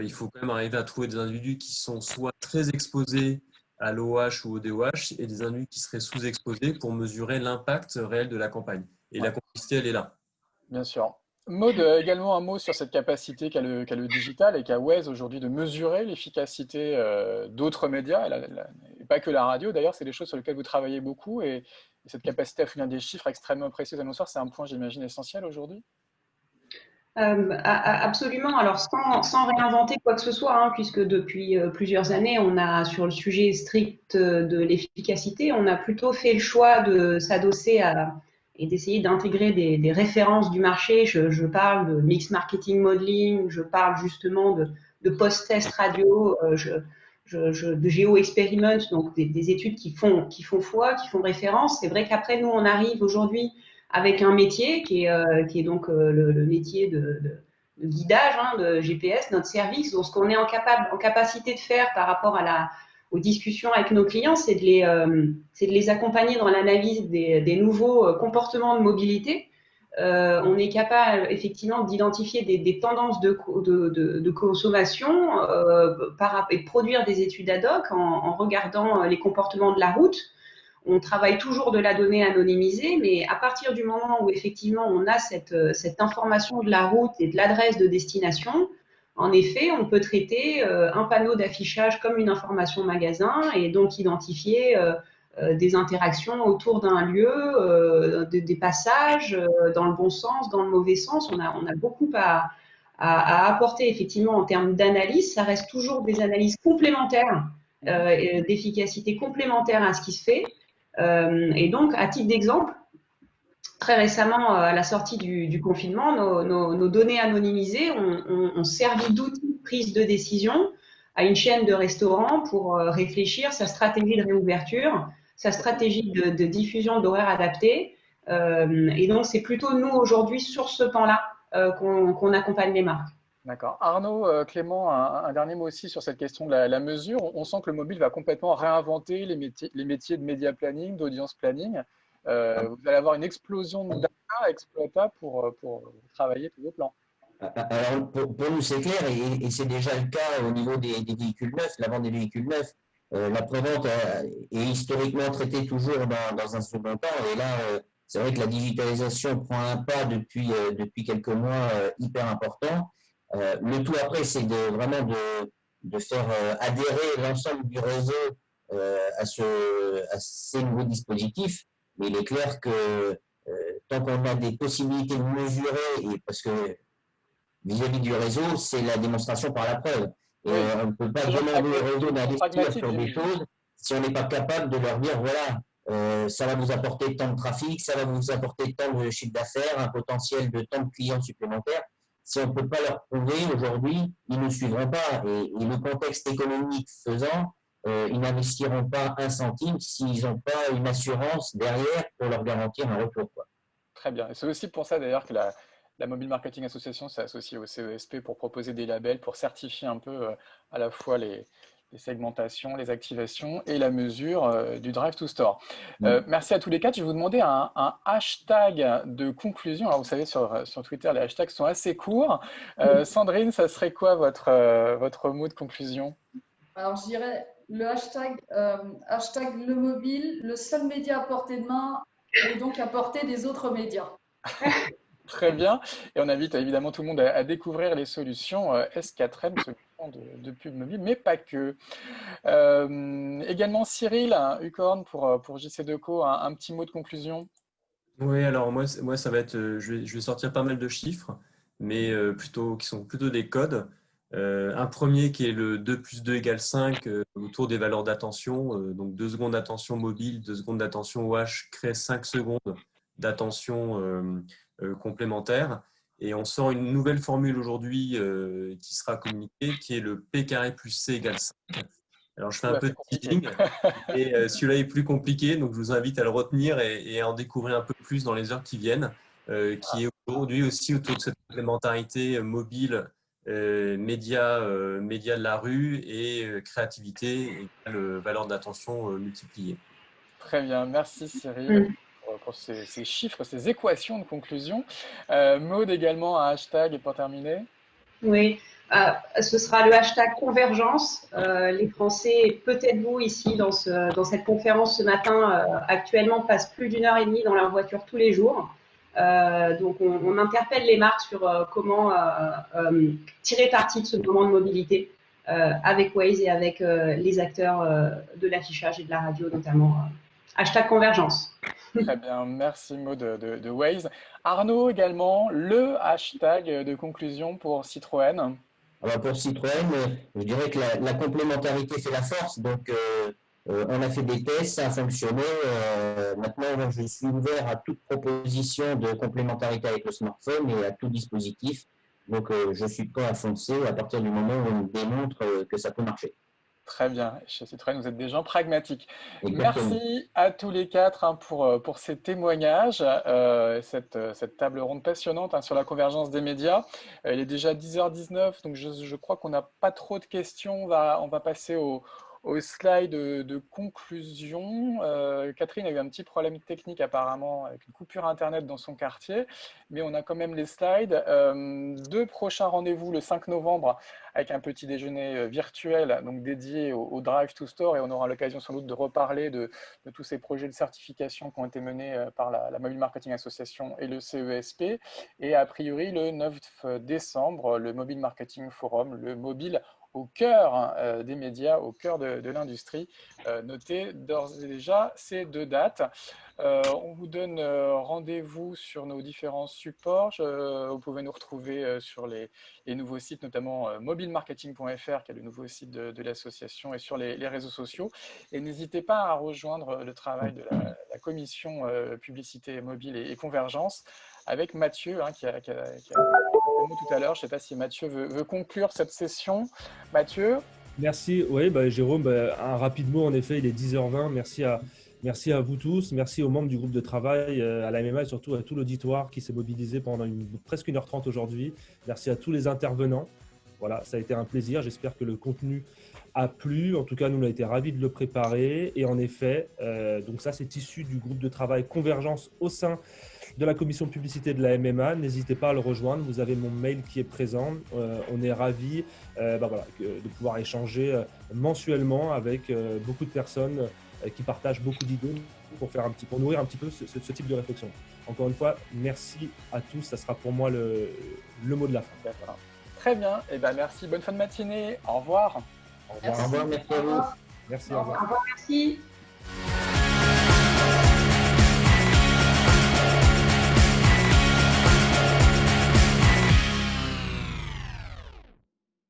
Speaker 6: Il faut quand même arriver à trouver des individus qui sont soit très exposés à l'OH ou au DOH et des individus qui seraient sous-exposés pour mesurer l'impact réel de la campagne. Et la complexité, elle est là.
Speaker 4: Bien sûr. Maud, également un mot sur cette capacité qu'a le digital et qu'a Waze aujourd'hui de mesurer l'efficacité d'autres médias, et pas que la radio d'ailleurs, c'est des choses sur lesquelles vous travaillez beaucoup, et cette capacité à fournir des chiffres extrêmement précis aux annonceurs, c'est un point, j'imagine, essentiel aujourd'hui.
Speaker 9: Absolument. Alors, sans réinventer quoi que ce soit, hein, puisque depuis plusieurs années, on a, sur le sujet strict de l'efficacité, on a plutôt fait le choix de s'adosser et d'essayer d'intégrer des références du marché. Je parle de mix marketing modeling, je parle justement de post-test radio, de géo-experiment, donc des études qui font foi, qui font référence. C'est vrai qu'après, nous, on arrive aujourd'hui avec un métier qui est donc le métier de guidage, hein, de GPS, notre service. Donc, ce qu'on est en capacité de faire par rapport à aux discussions avec nos clients, c'est de les accompagner dans l'analyse des nouveaux comportements de mobilité. On est capable effectivement d'identifier des tendances de consommation et de produire des études ad hoc en regardant les comportements de la route. On travaille toujours de la donnée anonymisée, mais à partir du moment où effectivement on a cette information de la route et de l'adresse de destination, en effet, on peut traiter un panneau d'affichage comme une information magasin et donc identifier des interactions autour d'un lieu, des passages dans le bon sens, dans le mauvais sens. On a beaucoup à apporter effectivement en termes d'analyse. Ça reste toujours des analyses complémentaires, d'efficacité complémentaire à ce qui se fait. Et donc, à titre d'exemple, très récemment, à la sortie du confinement, nos données anonymisées ont servi d'outil de prise de décision à une chaîne de restaurants pour réfléchir sa stratégie de réouverture, sa stratégie de diffusion d'horaires adaptés. Et donc, c'est plutôt nous, aujourd'hui, sur ce pan-là, qu'on accompagne les marques.
Speaker 4: D'accord. Arnaud, Clément, un dernier mot aussi sur cette question de la mesure. On sent que le mobile va complètement réinventer les métiers de média planning, d'audience planning. Vous allez avoir une explosion de data exploitable pour travailler tous vos plans.
Speaker 8: Alors, pour nous, c'est clair, et c'est déjà le cas au niveau des véhicules neufs, la vente des véhicules neufs. La prévente est historiquement traitée toujours dans un second temps, et là, c'est vrai que la digitalisation prend un pas depuis quelques mois hyper important. Le tout après, c'est vraiment de faire adhérer l'ensemble du réseau à ces nouveaux dispositifs. Mais il est clair que tant qu'on a des possibilités de mesurer, et parce que vis-à-vis du réseau, c'est la démonstration par la preuve. Et on ne peut pas demander au réseau d'investir sur des choses si on n'est pas capable de leur dire, voilà, ça va vous apporter tant de trafic, ça va vous apporter tant de chiffre d'affaires, un potentiel de tant de clients supplémentaires. Si on ne peut pas leur prouver aujourd'hui, ils ne suivront pas. Et le contexte économique faisant, ils n'investiront pas un centime s'ils n'ont pas une assurance derrière pour leur garantir un retour, quoi.
Speaker 4: Très bien. Et c'est aussi pour ça d'ailleurs que la Mobile Marketing Association s'est associée au CESP pour proposer des labels, pour certifier un peu à la fois les segmentations, les activations et la mesure du Drive to Store. Merci à tous les quatre. Je vais vous demander un hashtag de conclusion. Alors, vous savez, sur Twitter, les hashtags sont assez courts. Sandrine, ça serait quoi votre mot de conclusion?
Speaker 5: Alors, je dirais le hashtag le mobile, le seul média à portée de main et donc à portée des autres médias.
Speaker 4: Très bien. Et on invite évidemment tout le monde à découvrir les solutions S4M, solutions de pub mobile, mais pas que. Également Cyril Hucorn pour JC2Co, un petit mot de conclusion.
Speaker 6: Oui, alors moi ça va être, je vais sortir pas mal de chiffres, mais qui sont plutôt des codes. Un premier qui est le 2 plus 2 égale 5 autour des valeurs d'attention. Donc 2 secondes d'attention mobile, 2 secondes d'attention OH crée 5 secondes d'attention complémentaire. Et on sort une nouvelle formule aujourd'hui qui sera communiquée, qui est le P carré plus C égale 5. Alors je fais un peu de teasing, et celui-là est plus compliqué, donc je vous invite à le retenir et à en découvrir un peu plus dans les heures qui viennent, qui est aujourd'hui aussi autour de cette complémentarité mobile, médias de la rue et créativité égale valeur d'attention multipliée.
Speaker 4: Très bien, merci Cyril pour ces chiffres, ces équations de conclusion. Maud également, un hashtag pour terminer.
Speaker 9: Oui, ce sera le hashtag convergence. Les Français, peut-être vous ici dans cette conférence ce matin, actuellement passent plus d'1h30 dans leur voiture tous les jours. Donc on interpelle les marques sur comment tirer parti de ce moment de mobilité avec Waze et avec les acteurs de l'affichage et de la radio notamment. Hashtag convergence.
Speaker 4: Très bien, merci Maud de Waze. Arnaud également, le hashtag de conclusion pour Citroën.
Speaker 8: Alors pour Citroën, je dirais que la complémentarité fait la force. Donc on a fait des tests, ça a fonctionné. Maintenant, je suis ouvert à toute proposition de complémentarité avec le smartphone et à tout dispositif. Donc je suis prêt à foncer à partir du moment où on démontre que ça peut marcher.
Speaker 4: Très bien. Chez Citroën, vous êtes des gens pragmatiques.
Speaker 8: Exactement.
Speaker 4: Merci à tous les quatre pour ces témoignages, cette table ronde passionnante sur la convergence des médias. Il est déjà 10h19, donc je crois qu'on n'a pas trop de questions. On va passer au au slide de conclusion. Catherine a eu un petit problème technique apparemment avec une coupure Internet dans son quartier, mais on a quand même les slides. 2 prochains rendez-vous le 5 novembre avec un petit déjeuner virtuel donc dédié au Drive to Store, et on aura l'occasion sans doute de reparler de tous ces projets de certification qui ont été menés par la Mobile Marketing Association et le CESP. Et a priori, le 9 décembre, le Mobile Marketing Forum, le mobile au cœur des médias, au cœur de l'industrie. Notez d'ores et déjà ces 2 dates. On vous donne rendez-vous sur nos différents supports. Vous pouvez nous retrouver sur les nouveaux sites, notamment mobilemarketing.fr, qui est le nouveau site de l'association, et sur les réseaux sociaux. Et n'hésitez pas à rejoindre le travail de la commission publicité mobile et convergence avec Mathieu, qui a un mot tout à l'heure. Je ne sais pas si Mathieu veut conclure cette session. Mathieu?
Speaker 10: Merci. Oui, Jérôme, un rapide mot, en effet, il est 10h20. Merci à vous tous. Merci aux membres du groupe de travail, à la MMA et surtout à tout l'auditoire qui s'est mobilisé pendant presque 1h30 aujourd'hui. Merci à tous les intervenants. Voilà, ça a été un plaisir. J'espère que le contenu a plu. En tout cas, nous, on a été ravis de le préparer. Et en effet, donc ça, c'est issu du groupe de travail Convergence au sein de la commission de publicité de la MMA. N'hésitez pas à le rejoindre. Vous avez mon mail qui est présent. On est ravis de pouvoir échanger mensuellement avec beaucoup de personnes qui partagent beaucoup d'idées pour nourrir un petit peu ce type de réflexion. Encore une fois, merci à tous. Ça sera pour moi le mot de la fin.
Speaker 4: D'accord. Très bien. Merci. Bonne fin de matinée. Au revoir.
Speaker 8: Au revoir, merci à vous.
Speaker 10: Merci, au revoir.
Speaker 9: Au revoir, merci.